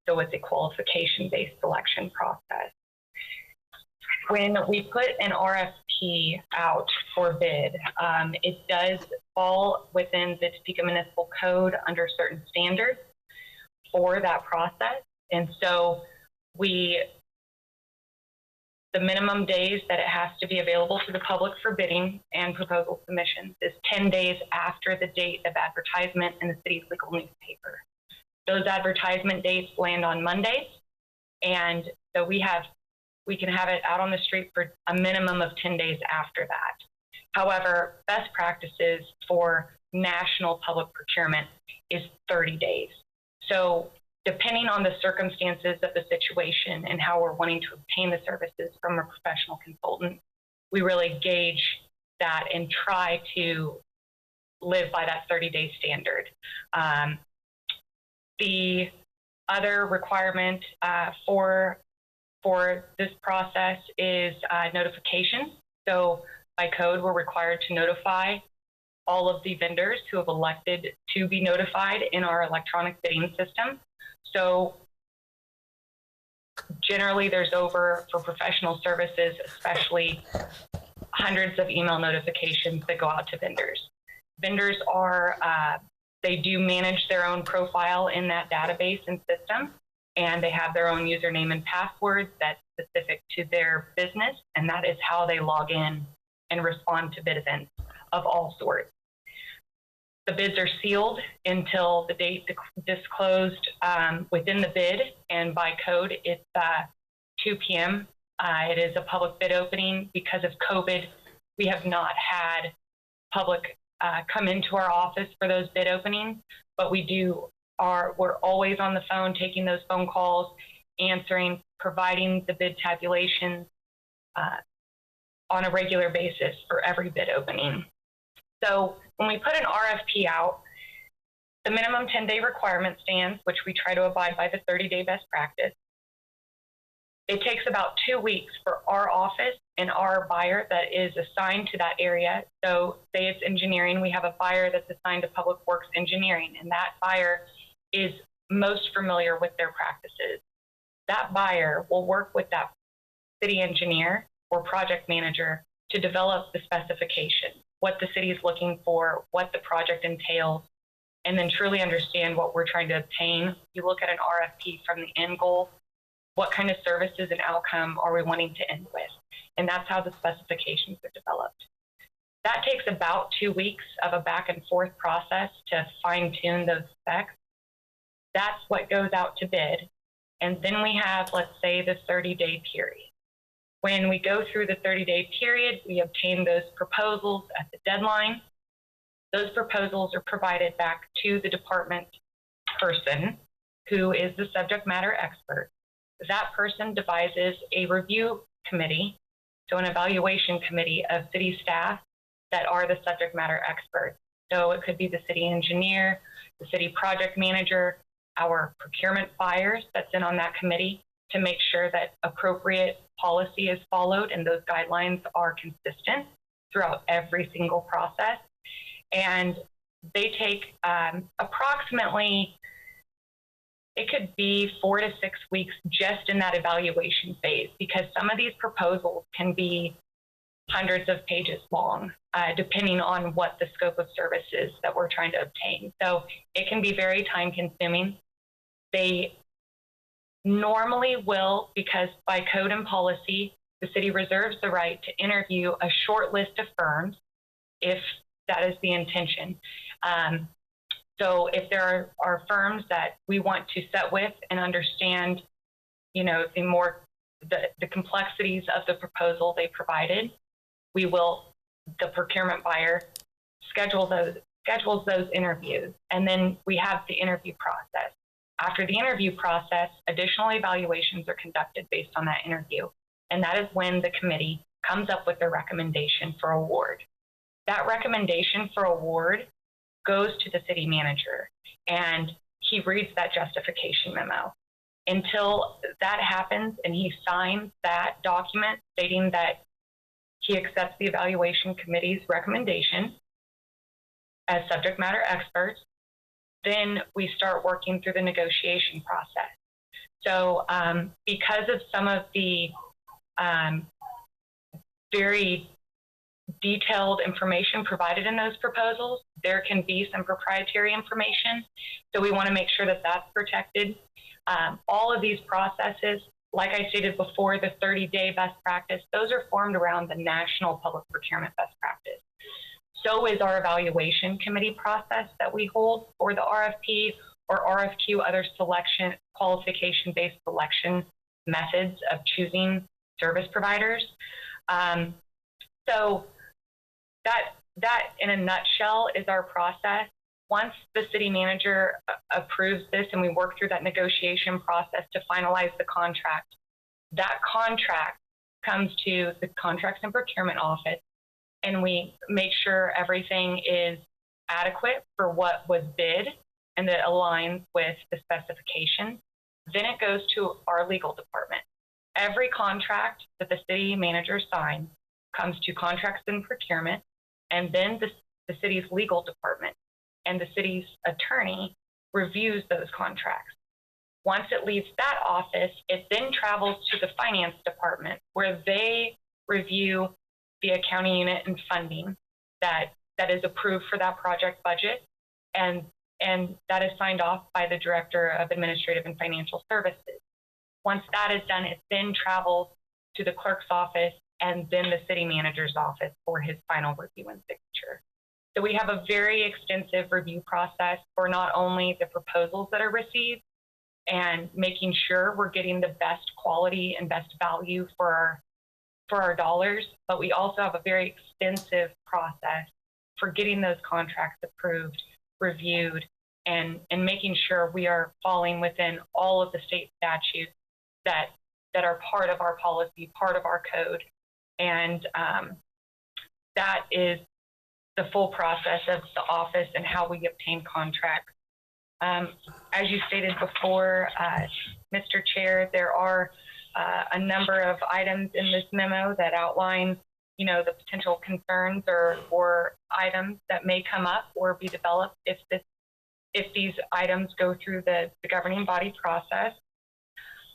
S8: So it's a qualification-based selection process. When we put an RFP out for bid, it does fall within the Topeka Municipal Code under certain standards for that process. And so the minimum days that it has to be available to the public for bidding and proposal submissions is 10 days after the date of advertisement in the city's legal newspaper. Those advertisement dates land on Mondays, and so we can have it out on the street for a minimum of 10 days after that. However, best practices for national public procurement is 30 days. So depending on the circumstances of the situation and how we're wanting to obtain the services from a professional consultant, we really gauge that and try to live by that 30-day standard. The other requirement for this process is notification. So by code, we're required to notify all of the vendors who have elected to be notified in our electronic bidding system. So generally there's for professional services, especially, hundreds of email notifications that go out to vendors. Vendors they do manage their own profile in that database and system, and they have their own username and passwords that's specific to their business, and that is how they log in and respond to bid events of all sorts. The bids are sealed until the date disclosed within the bid, and by code, it's 2 p.m. It is a public bid opening. Because of COVID, we have not had public come into our office for those bid openings, but we're always on the phone taking those phone calls, answering, providing the bid tabulations on a regular basis for every bid opening. So when we put an RFP out, the minimum 10-day requirement stands, which we try to abide by the 30-day best practice. It takes about 2 weeks for our office and our buyer that is assigned to that area. So say it's engineering, we have a buyer that's assigned to Public Works Engineering, and that buyer is most familiar with their practices. That buyer will work with that city engineer or project manager to develop the specification, what the city is looking for, what the project entails, and then truly understand what we're trying to obtain. You look at an RFP from the end goal, what kind of services and outcome are we wanting to end with? And that's how the specifications are developed. That takes about 2 weeks of a back and forth process to fine tune those specs. That's what goes out to bid. And then we have, let's say, the 30-day period. When we go through the 30-day period, we obtain those proposals at the deadline. Those proposals are provided back to the department person, who is the subject matter expert. That person devises a review committee, so an evaluation committee of city staff that are the subject matter experts. So it could be the city engineer, the city project manager, our procurement buyers that's in on that committee to make sure that appropriate policy is followed and those guidelines are consistent throughout every single process. And they take approximately, it could be 4 to 6 weeks just in that evaluation phase, because some of these proposals can be hundreds of pages long, depending on what the scope of service is that we're trying to obtain. So it can be very time consuming. They normally will, because by code and policy, the city reserves the right to interview a short list of firms if that is the intention. So if there are firms that we want to set with and understand, you know, the complexities of the proposal they provided, we will, the procurement buyer schedules those interviews, and then we have the interview process. After the interview process, additional evaluations are conducted based on that interview, and that is when the committee comes up with their recommendation for award. That recommendation for award goes to the city manager, and he reads that justification memo. Until that happens and he signs that document stating that he accepts the evaluation committee's recommendation as subject matter experts, then we start working through the negotiation process. So because of some of the very detailed information provided in those proposals, there can be some proprietary information. So we want to make sure that that's protected. All of these processes, like I stated before, the 30-day best practice, those are formed around the national public procurement best practice. So is our evaluation committee process that we hold for the RFP or RFQ, other selection, qualification-based selection methods of choosing service providers. So that in a nutshell is our process. Once the city manager approves this and we work through that negotiation process to finalize the contract, that contract comes to the Contracts and Procurement Office, and we make sure everything is adequate for what was bid and that aligns with the specification. Then it goes to our legal department. Every contract that the city manager signs comes to Contracts and Procurement, and then the city's legal department and the city's attorney reviews those contracts. Once it leaves that office, it then travels to the finance department, where they review the accounting unit and funding that is approved for that project budget, and that is signed off by the Director of Administrative and Financial Services. Once that is done, it then travels to the clerk's office and then the city manager's office for his final review and signature. So we have a very extensive review process for not only the proposals that are received and making sure we're getting the best quality and best value for our dollars, but we also have a very extensive process for getting those contracts approved, reviewed, and making sure we are falling within all of the state statutes that are part of our policy, part of our code. And that is the full process of the office and how we obtain contracts. As you stated before, Mr. Chair, there are a number of items in this memo that outline, you know, the potential concerns or items that may come up or be developed if these items go through the governing body process.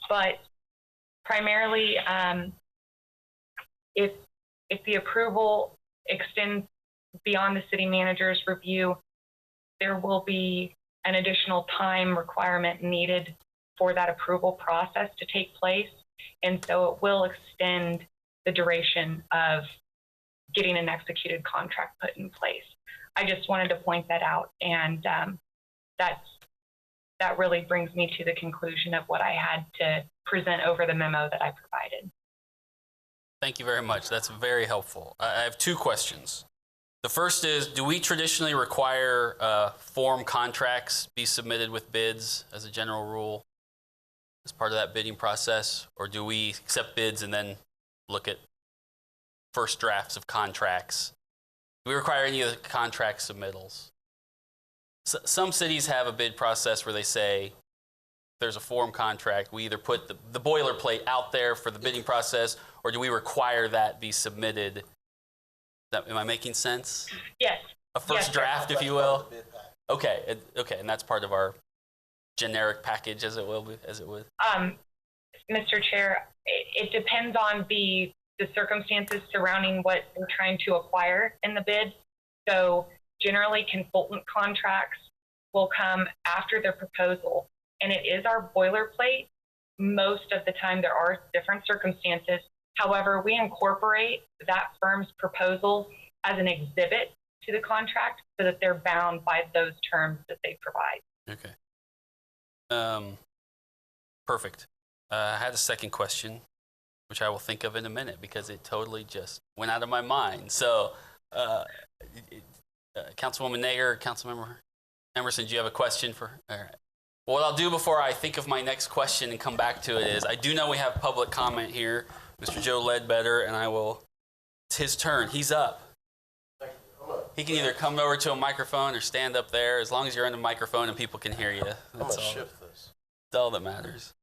S8: But primarily, if the approval extends beyond the city manager's review, there will be an additional time requirement needed for that approval process to take place. And so it will extend the duration of getting an executed contract put in place. I just wanted to point that out. And that really brings me to the conclusion of what I had to present over the memo that I provided.
S1: Thank you very much. That's very helpful. I have two questions. The first is, do we traditionally require form contracts be submitted with bids as a general rule as part of that bidding process? Or do we accept bids and then look at first drafts of contracts? Do we require any of the contract submittals? Some cities have a bid process where they say, there's a form contract, we either put the boilerplate out there for the bidding process, or do we require that be submitted? Am I making sense?
S8: Yes.
S1: A first draft, if you will? Okay, okay, and that's part of our generic package, as it would.
S8: Mr. Chair, it depends on the circumstances surrounding what we're trying to acquire in the bid. So generally, consultant contracts will come after the proposal, and it is our boilerplate. Most of the time, there are different circumstances. However, we incorporate that firm's proposal as an exhibit to the contract so that they're bound by those terms that they provide.
S1: Okay. Perfect. I had a second question, which I will think of in a minute because it totally just went out of my mind. So, Councilwoman Naeger, Councilmember Emerson, do you have a question for? All right. Well, what I'll do before I think of my next question and come back to it is, I do know we have public comment here. Mr. Joe Ledbetter, and it's his turn. He's up. He can either come over to a microphone or stand up there, as long as you're on the microphone and people can hear you. That's
S9: shift this.
S1: That's all that matters.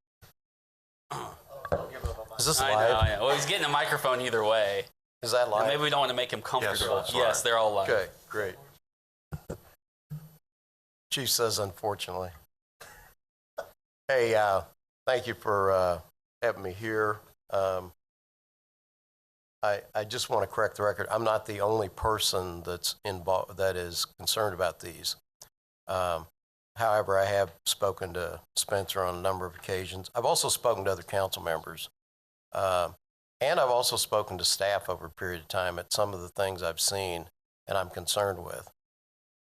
S9: Is this
S1: I
S9: live?
S1: know, yeah. Well, he's getting a microphone either way.
S9: Is that live?
S1: Maybe we don't want to make him comfortable.
S4: Yes,
S1: Yes, they're all live.
S9: Okay, great. Chief says, unfortunately. Hey, thank you for having me here. I just want to correct the record. I'm not the only person that's involved that is concerned about these. However, I have spoken to Spencer on a number of occasions. I've also spoken to other council members. And I've also spoken to staff over a period of time at some of the things I've seen and I'm concerned with.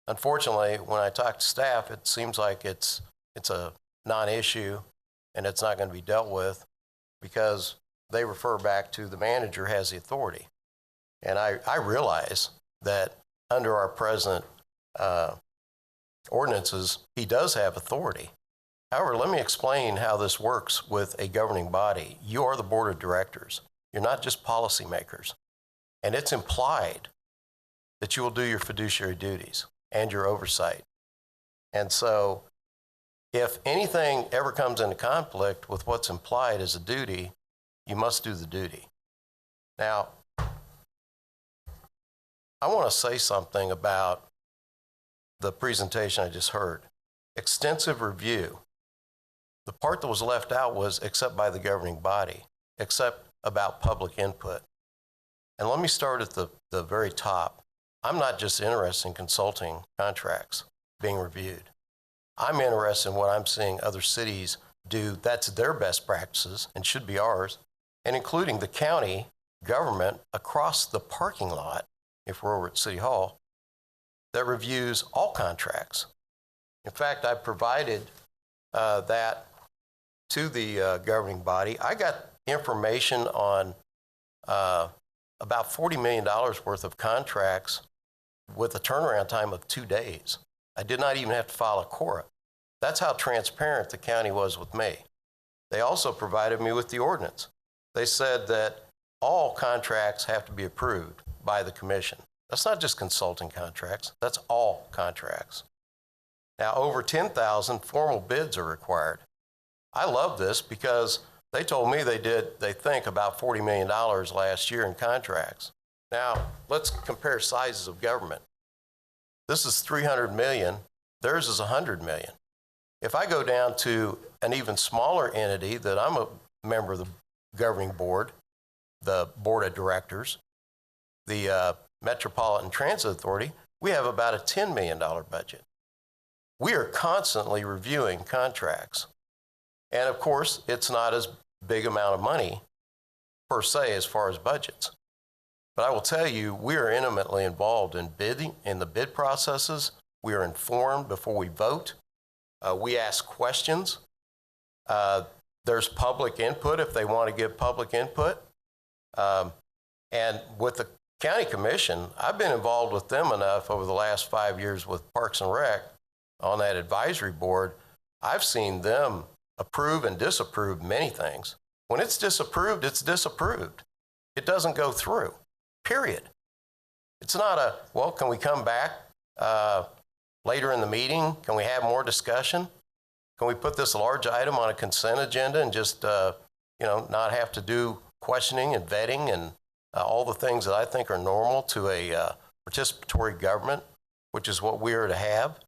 S9: Unfortunately, when I talk to staff, it seems like it's a non-issue and it's not going to be dealt with because they refer back to the manager has the authority. And I realize that under our present ordinances, he does have authority. However, let me explain how this works with a governing body. You are the board of directors. You're not just policymakers. And it's implied that you will do your fiduciary duties and your oversight. And so if anything ever comes into conflict with what's implied as a duty, you must do the duty. Now, I want to say something about the presentation I just heard. Extensive review. The part that was left out was except by the governing body, except about public input. And let me start at the very top. I'm not just interested in consulting contracts being reviewed. I'm interested in what I'm seeing other cities do. That's their best practices and should be ours, and including the county government across the parking lot, if we're over at City Hall, that reviews all contracts. In fact, I provided that to the governing body. I got information on about $40 million worth of contracts with a turnaround time of 2 days. I did not even have to file a CORA. That's how transparent the county was with me. They also provided me with the ordinance. They said that all contracts have to be approved by the commission. That's not just consulting contracts, that's all contracts. Now, over 10,000 formal bids are required. I love this because they told me they think about $40 million last year in contracts. Now, let's compare sizes of government. This is 300 million, theirs is 100 million. If I go down to an even smaller entity that I'm a member of the governing board, the board of directors, the Metropolitan Transit Authority, we have about a $10 million budget. We are constantly reviewing contracts. And of course, it's not as big amount of money per se as far as budgets. But I will tell you, we are intimately involved in bidding, in the bid processes. We are informed before we vote. We ask questions. There's public input if they want to give public input. And with the county commission, I've been involved with them enough over the last 5 years with Parks and Rec on that advisory board. I've seen them approve and disapprove many things. When it's disapproved, it's disapproved. It doesn't go through, period. It's not a, well, can we come back later in the meeting? Can we have more discussion? Can we put this large item on a consent agenda and just, not have to do questioning and vetting and all the things that I think are normal to a participatory government, which is what we are to have?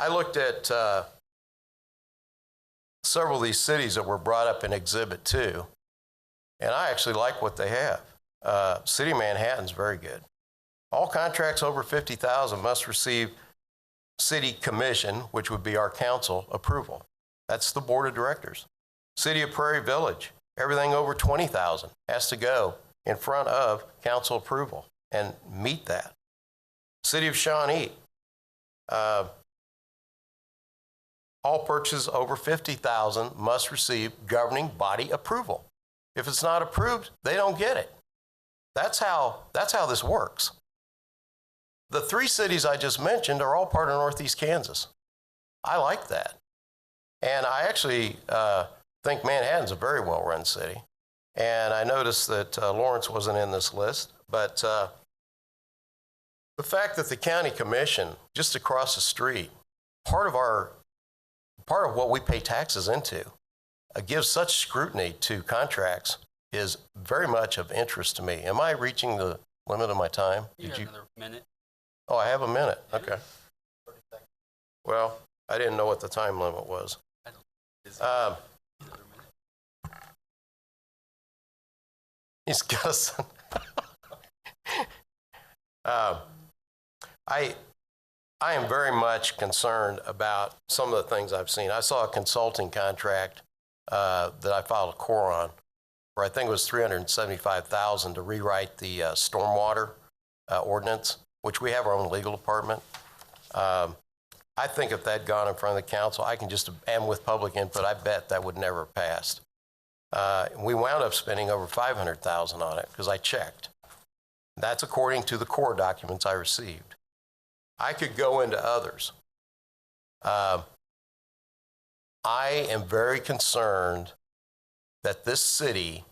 S9: I looked at several of these cities that were brought up in Exhibit 2, and I actually like what they have. City of Manhattan's very good. All contracts over $50,000 must receive City Commission, which would be our council, approval. That's the board of directors. City of Prairie Village, everything over $20,000 has to go in front of council approval and meet that. City of Shawnee, all purchases over $50,000 must receive governing body approval. If it's not approved, they don't get it. That's how this works. The 3 cities I just mentioned are all part of Northeast Kansas. I like that. And I actually think Manhattan's a very well-run city. And I noticed that Lawrence wasn't in this list, but the fact that the county commission, just across the street, part of what we pay taxes into, gives such scrutiny to contracts is very much of interest to me. Am I reaching the limit of my time?
S1: You got another minute.
S9: Oh, I have a minute. Okay. Well, I didn't know what the time limit was. He's got us. I am very much concerned about some of the things I've seen. I saw a consulting contract that I filed a core on, where I think it was $375,000 to rewrite the stormwater ordinance, which we have our own legal department. I think if that had gone in front of the council, and with public input, I bet that would never have passed. We wound up spending over $500,000 on it because I checked. That's according to the core documents I received. I could go into others. I am very concerned that this city,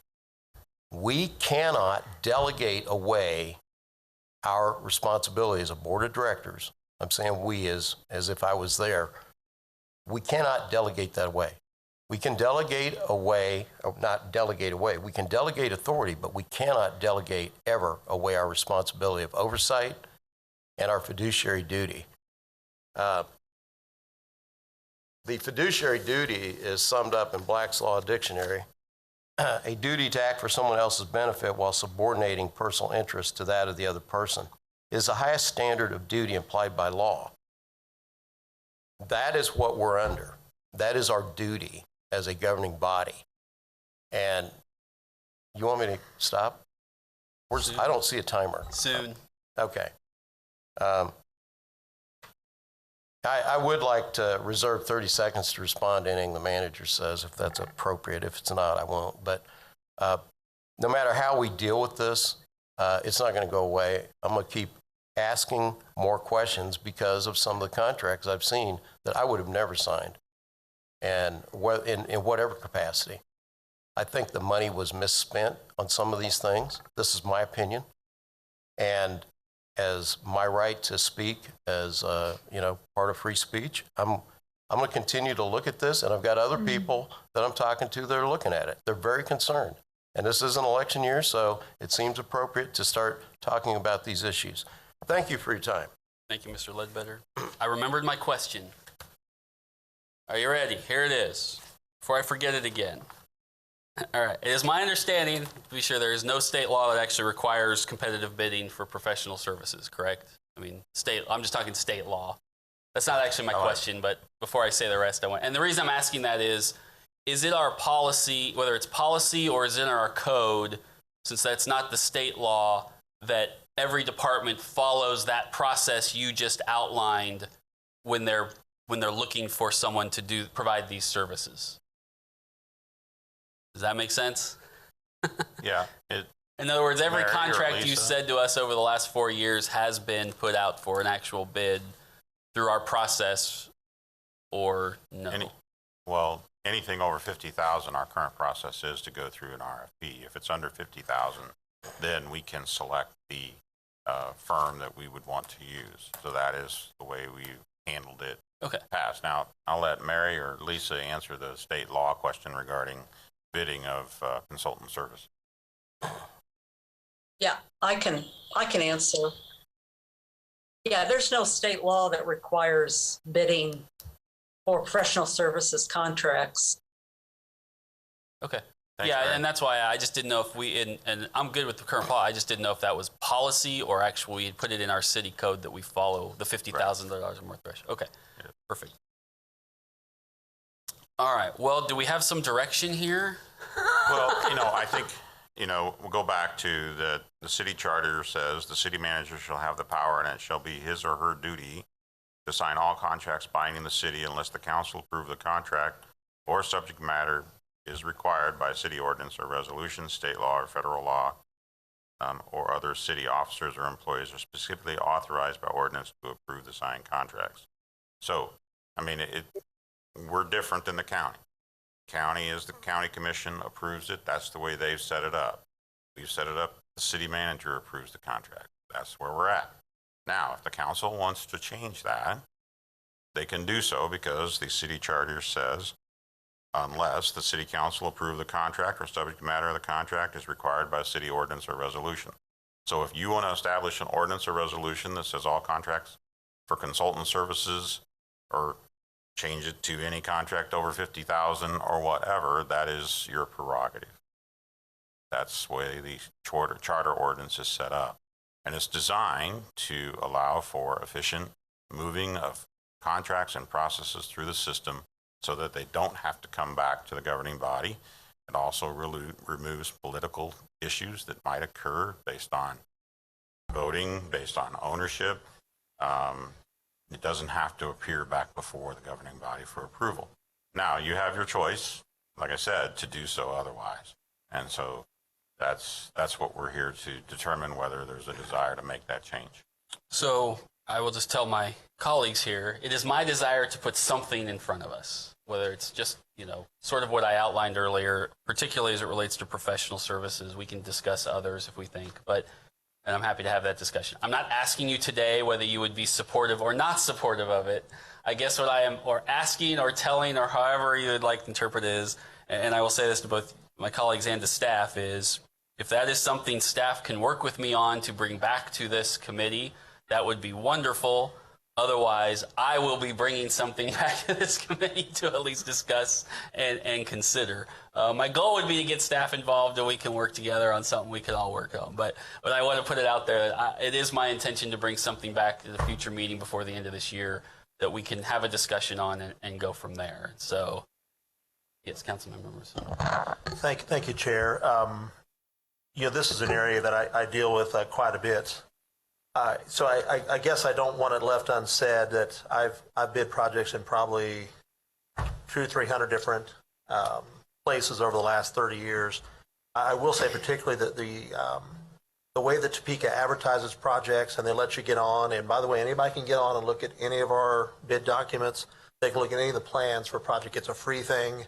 S9: we cannot delegate away our responsibility as a board of directors. I'm saying we as if I was there. We cannot delegate that away. We can delegate away, or not delegate away, we can delegate authority, but we cannot delegate ever away our responsibility of oversight and our fiduciary duty. The fiduciary duty is summed up in Black's Law Dictionary. A duty to act for someone else's benefit while subordinating personal interest to that of the other person is the highest standard of duty implied by law. That is what we're under. That is our duty as a governing body. And you want me to stop? I don't see a timer.
S1: Soon.
S9: Okay. I would like to reserve 30 seconds to respond to anything the manager says, if that's appropriate. If it's not, I won't. But no matter how we deal with this, it's not going to go away. I'm going to keep asking more questions because of some of the contracts I've seen that I would have never signed. and in whatever capacity. I think the money was misspent on some of these things. This is my opinion. And as my right to speak as, part of free speech, I'm going to continue to look at this, and I've got other people that I'm talking to that are looking at it. They're very concerned. And this is an election year, so it seems appropriate to start talking about these issues. Thank you for your time.
S1: Thank you, Mr. Ledbetter. I remembered my question. Are you ready? Here it is, before I forget it again. All right. It is my understanding, to be sure, there is no state law that actually requires competitive bidding for professional services, correct? I mean, I'm just talking state law. That's not actually my question, but before I say the rest, and the reason I'm asking that is it our policy, whether it's policy or is it in our code, since that's not the state law, that every department follows that process you just outlined when they're looking for someone to provide these services? Does that make sense?
S4: Yeah.
S1: In other words, every
S4: Mary or
S1: contract you
S4: Lisa?
S1: said to us over the last 4 years has been put out for an actual bid through our process, or no?
S4: Anything over 50,000, our current process is to go through an RFP. If it's under 50,000, then we can select the firm that we would want to use. So that is the way we handled it.
S1: Okay.
S4: Past. Now, I'll let Mary or Lisa answer the state law question regarding bidding of consultant service.
S10: Yeah, I can answer. Yeah, there's no state law that requires bidding for professional services contracts.
S1: Okay.
S4: Thanks,
S1: yeah,
S4: Mary.
S1: and that's why I just didn't know if and I'm good with the current policy. I just didn't know if that was policy or actually we put it in our city code that we follow the $50,000 or more threshold. Okay,
S4: Yeah.
S1: Perfect. All right. Well, do we have some direction here?
S4: Well, I think, we'll go back to the city charter says the city manager shall have the power and it shall be his or her duty to sign all contracts binding the city unless the council approve the contract or subject matter is required by city ordinance or resolution, state law or federal law, or other city officers or employees are specifically authorized by ordinance to approve the signed contracts. So, we're different than the county. County is the county commission approves it. That's the way they've set it up. We've set it up. The city manager approves the contract. That's where we're at. Now, if the council wants to change that, they can do so because the city charter says unless the city council approve the contract or subject matter of the contract is required by city ordinance or resolution. So if you want to establish an ordinance or resolution that says all contracts for consultant services or change it to any contract over 50,000 or whatever, that is your prerogative. That's the way the charter ordinance is set up. And it's designed to allow for efficient moving of contracts and processes through the system so that they don't have to come back to the governing body. It also removes political issues that might occur based on voting, based on ownership. It doesn't have to appear back before the governing body for approval. Now, you have your choice, like I said, to do so otherwise. And so that's what we're here to determine whether there's a desire to make that change.
S1: So I will just tell my colleagues here, it is my desire to put something in front of us, whether it's just, sort of what I outlined earlier, particularly as it relates to professional services. We can discuss others if we think, and I'm happy to have that discussion. I'm not asking you today whether you would be supportive or not supportive of it. I guess what I am or asking or telling or however you would like to interpret is, and I will say this to both my colleagues and to staff, is if that is something staff can work with me on to bring back to this committee, that would be wonderful. Otherwise, I will be bringing something back to this committee to at least discuss and consider. My goal would be to get staff involved and we can work together on something we can all work on. But I want to put it out there. It is my intention to bring something back to the future meeting before the end of this year that we can have a discussion on and go from there. So, yes, Councilmember Emerson.
S2: Thank you, Chair. This is an area that I deal with quite a bit. So I guess I don't want it left unsaid that I've bid projects in probably 200-300 different places over the last 30 years. I will say particularly that the way that Topeka advertises projects and they let you get on, and by the way, anybody can get on and look at any of our bid documents. They can look at any of the plans for a project. It's a free thing.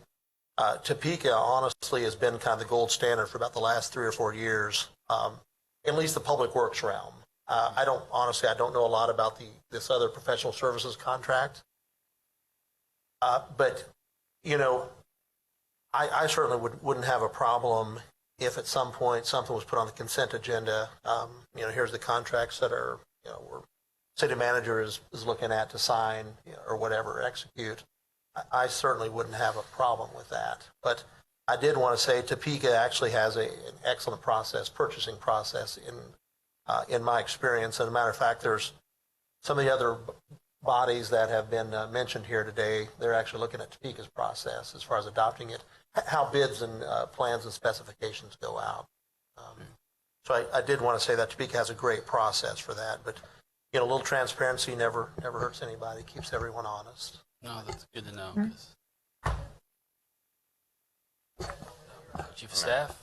S2: Topeka, honestly, has been kind of the gold standard for about the last 3 or 4 years, at least the public works realm. I don't know a lot about this other professional services contract. But, you know, I certainly wouldn't have a problem if at some point something was put on the consent agenda. You know, here's the contracts that are, you know, where city manager is looking at to sign, you know, or whatever, execute. I certainly wouldn't have a problem with that. But I did want to say Topeka actually has an excellent purchasing process in my experience. As a matter of fact, there's some of the other bodies that have been mentioned here today. They're actually looking at Topeka's process as far as adopting it, how bids and plans and specifications go out. So I did want to say that Topeka has a great process for that. But, you know, a little transparency never hurts anybody, keeps everyone honest.
S1: No, that's good to know. 'Cause- Chief of Staff?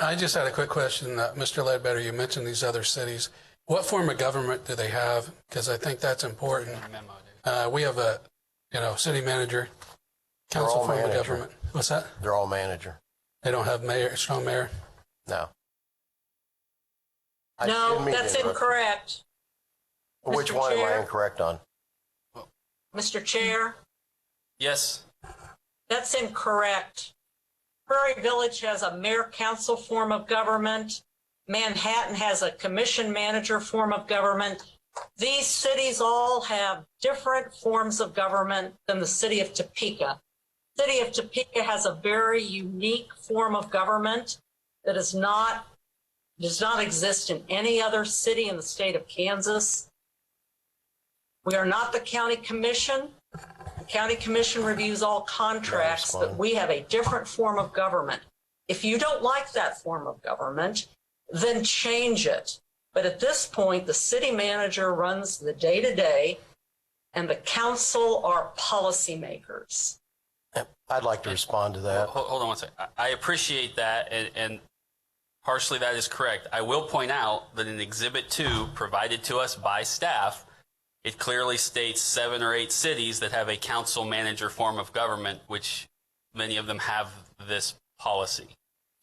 S11: I just had a quick question. Mr. Ledbetter, you mentioned these other cities. What form of government do they have? Because I think that's important.
S1: Memo, dude.
S11: We have a, city manager, council
S9: all
S11: form of
S9: manager.
S11: government. What's that?
S9: They're all manager.
S11: They don't have mayor, strong mayor?
S9: No. I
S10: No,
S9: didn't mean to
S10: that's
S9: interrupt.
S10: incorrect.
S9: Which
S10: Mr.
S9: one am I
S10: Chair?
S9: incorrect on?
S10: Mr. Chair,
S1: Yes.
S10: that's incorrect. Prairie Village has a mayor-council form of government. Manhattan has a commission manager form of government. These cities all have different forms of government than the city of Topeka. City of Topeka has a very unique form of government that does not exist in any other city in the state of Kansas. We are not the county commission. The county commission reviews all contracts,
S9: That's
S10: but
S9: fine.
S10: we have a different form of government. If you don't like that form of government, then change it. But at this point, the city manager runs the day-to-day, and the council are policymakers.
S9: I'd like to respond to that.
S1: Hold on one second. I appreciate that, and partially that is correct. I will point out that in Exhibit 2 provided to us by staff, it clearly states 7 or 8 cities that have a council manager form of government, which many of them have this policy.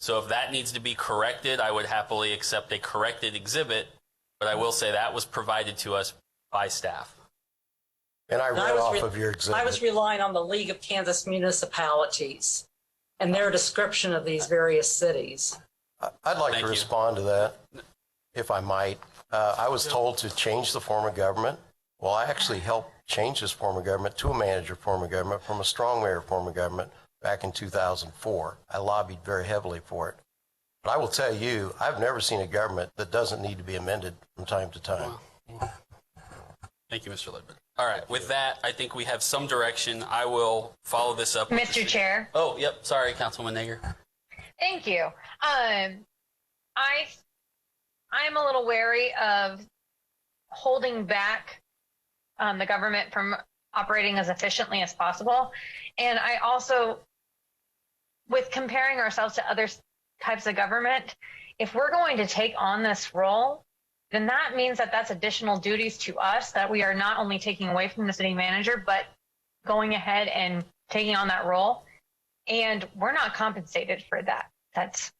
S1: So if that needs to be corrected, I would happily accept a corrected exhibit, but I will say that was provided to us by staff.
S9: And I
S10: And
S9: read off of your
S10: I
S9: exhibit.
S10: was relying on the League of Kansas Municipalities and their description of these various cities.
S9: I'd like
S1: Thank
S9: to
S1: you.
S9: respond to that, if I might. I was told to change the form of government. Well, I actually helped change this form of government to a manager form of government from a strong mayor form of government back in 2004. I lobbied very heavily for it. But I will tell you, I've never seen a government that doesn't need to be amended from time to time.
S1: Thank you, Mr. Ledbetter. All right, with that, I think we have some direction. I will follow this up. with the
S7: Mr.
S1: city-
S7: Chair.
S1: Oh, yep. Sorry, Councilman Naeger.
S7: Thank you. I'm a little wary of holding back the government from operating as efficiently as possible. And I also, with comparing ourselves to other types of government, if we're going to take on this role, then that means that that's additional duties to us that we are not only taking away from the city manager, but going ahead and taking on that role. And we're not compensated for that. That's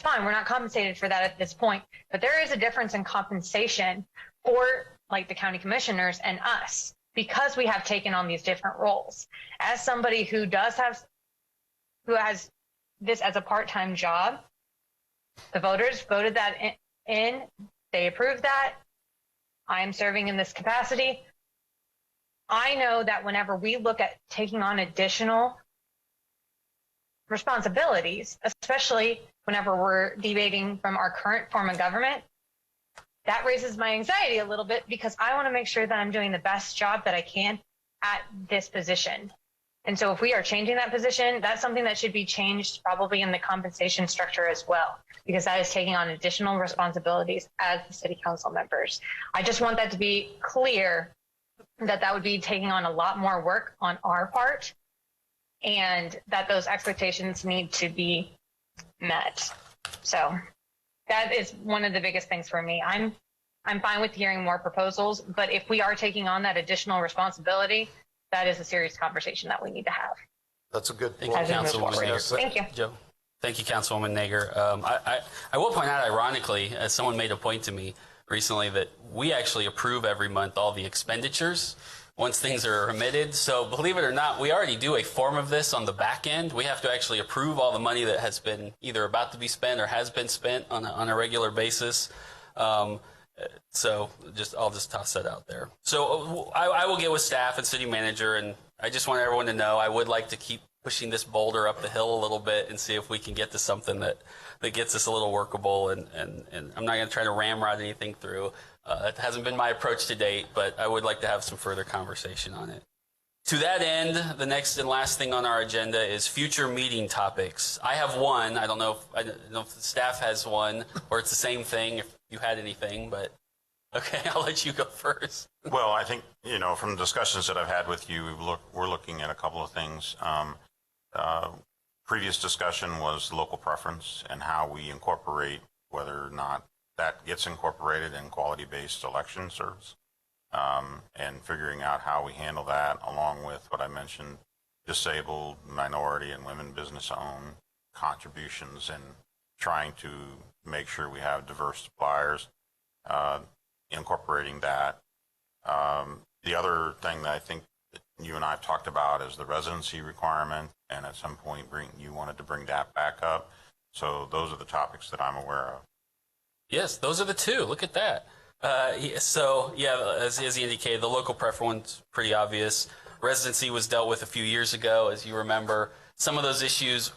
S7: fine. We're not compensated for that at this point. But there is a difference in compensation for like the county commissioners and us because we have taken on these different roles. As somebody who has this as a part-time job, the voters voted that in. They approved that. I am serving in this capacity. I know that whenever we look at taking on additional responsibilities, especially whenever we're deviating from our current form of government, that raises my anxiety a little bit because I want to make sure that I'm doing the best job that I can at this position. And so if we are changing that position, that's something that should be changed probably in the compensation structure as well, because that is taking on additional responsibilities as the city council members. I just want that to be clear that that would be taking on a lot more work on our part and that those expectations need to be met. So that is one of the biggest things for me. I'm fine with hearing more proposals, but if we are taking on that additional responsibility, that is a serious conversation that we need to have.
S9: That's a good
S1: Thank
S9: point.
S1: you, Councilwoman Naeger.
S7: Thank you.
S1: Joe. Thank you, Councilwoman Naeger. I will point out, ironically, as someone made a point to me recently, that we actually approve every month all the expenditures once things are remitted. So believe it or not, we already do a form of this on the back end. We have to actually approve all the money that has been either about to be spent or has been spent on a regular basis. So I'll just toss that out there. So I will get with staff and city manager, and I just want everyone to know I would like to keep pushing this boulder up the hill a little bit and see if we can get to something that gets us a little workable. And I'm not going to try to ramrod anything through. That hasn't been my approach to date, but I would like to have some further conversation on it. To that end, the next and last thing on our agenda is future meeting topics. I have one. I don't know if the staff has one, or it's the same thing if you had anything, but okay, I'll let you go first.
S4: Well, I think, from the discussions that I've had with you, we're looking at a couple of things. Previous discussion was local preference and how we incorporate whether or not that gets incorporated in quality-based election service, and figuring out how we handle that, along with what I mentioned, disabled, minority, and women business-owned contributions, and trying to make sure we have diverse suppliers, incorporating that. The other thing that I think that you and I have talked about is the residency requirement, and at some point you wanted to bring that back up. So those are the topics that I'm aware of.
S1: Yes, those are the two. Look at that. So, yeah, as he indicated, the local preference one's pretty obvious. Residency was dealt with a few years ago, as you remember. Some of those issues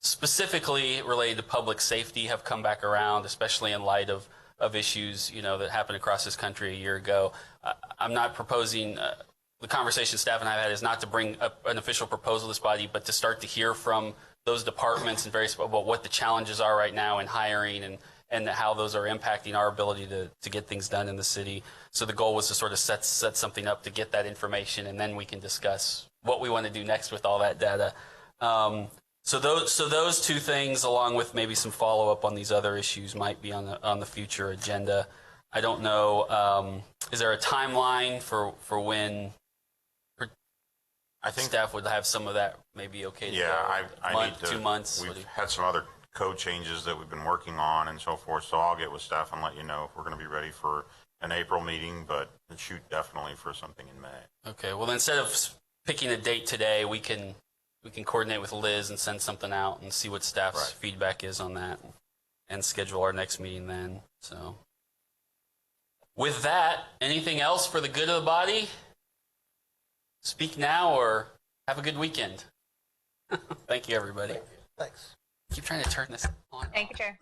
S1: specifically related to public safety have come back around, especially in light of issues, that happened across this country a year ago. I'm not proposing, the conversation staff and I have had is not to bring up an official proposal to this body, but to start to hear from those departments and various about what the challenges are right now in hiring and how those are impacting our ability to get things done in the city. So the goal was to sort of set something up to get that information, and then we can discuss what we want to do next with all that data. So those two things, along with maybe some follow-up on these other issues, might be on the future agenda. I don't know. Is there a timeline for when I think staff would have some of that maybe okay to
S4: Yeah,
S1: go?
S4: I need to.
S1: 2 months?
S4: We've had some other code changes that we've been working on and so forth, so I'll get with staff and let you know if we're going to be ready for an April meeting, but shoot definitely for something in May.
S1: Okay, well, instead of picking a date today, we can coordinate with Liz and send something out and see what staff's feedback is on that and schedule our next meeting then. So with that, anything else for the good of the body? Speak now or have a good weekend. Thank you, everybody.
S2: Thanks.
S1: Keep trying to turn this on.
S7: Thank you, Chair.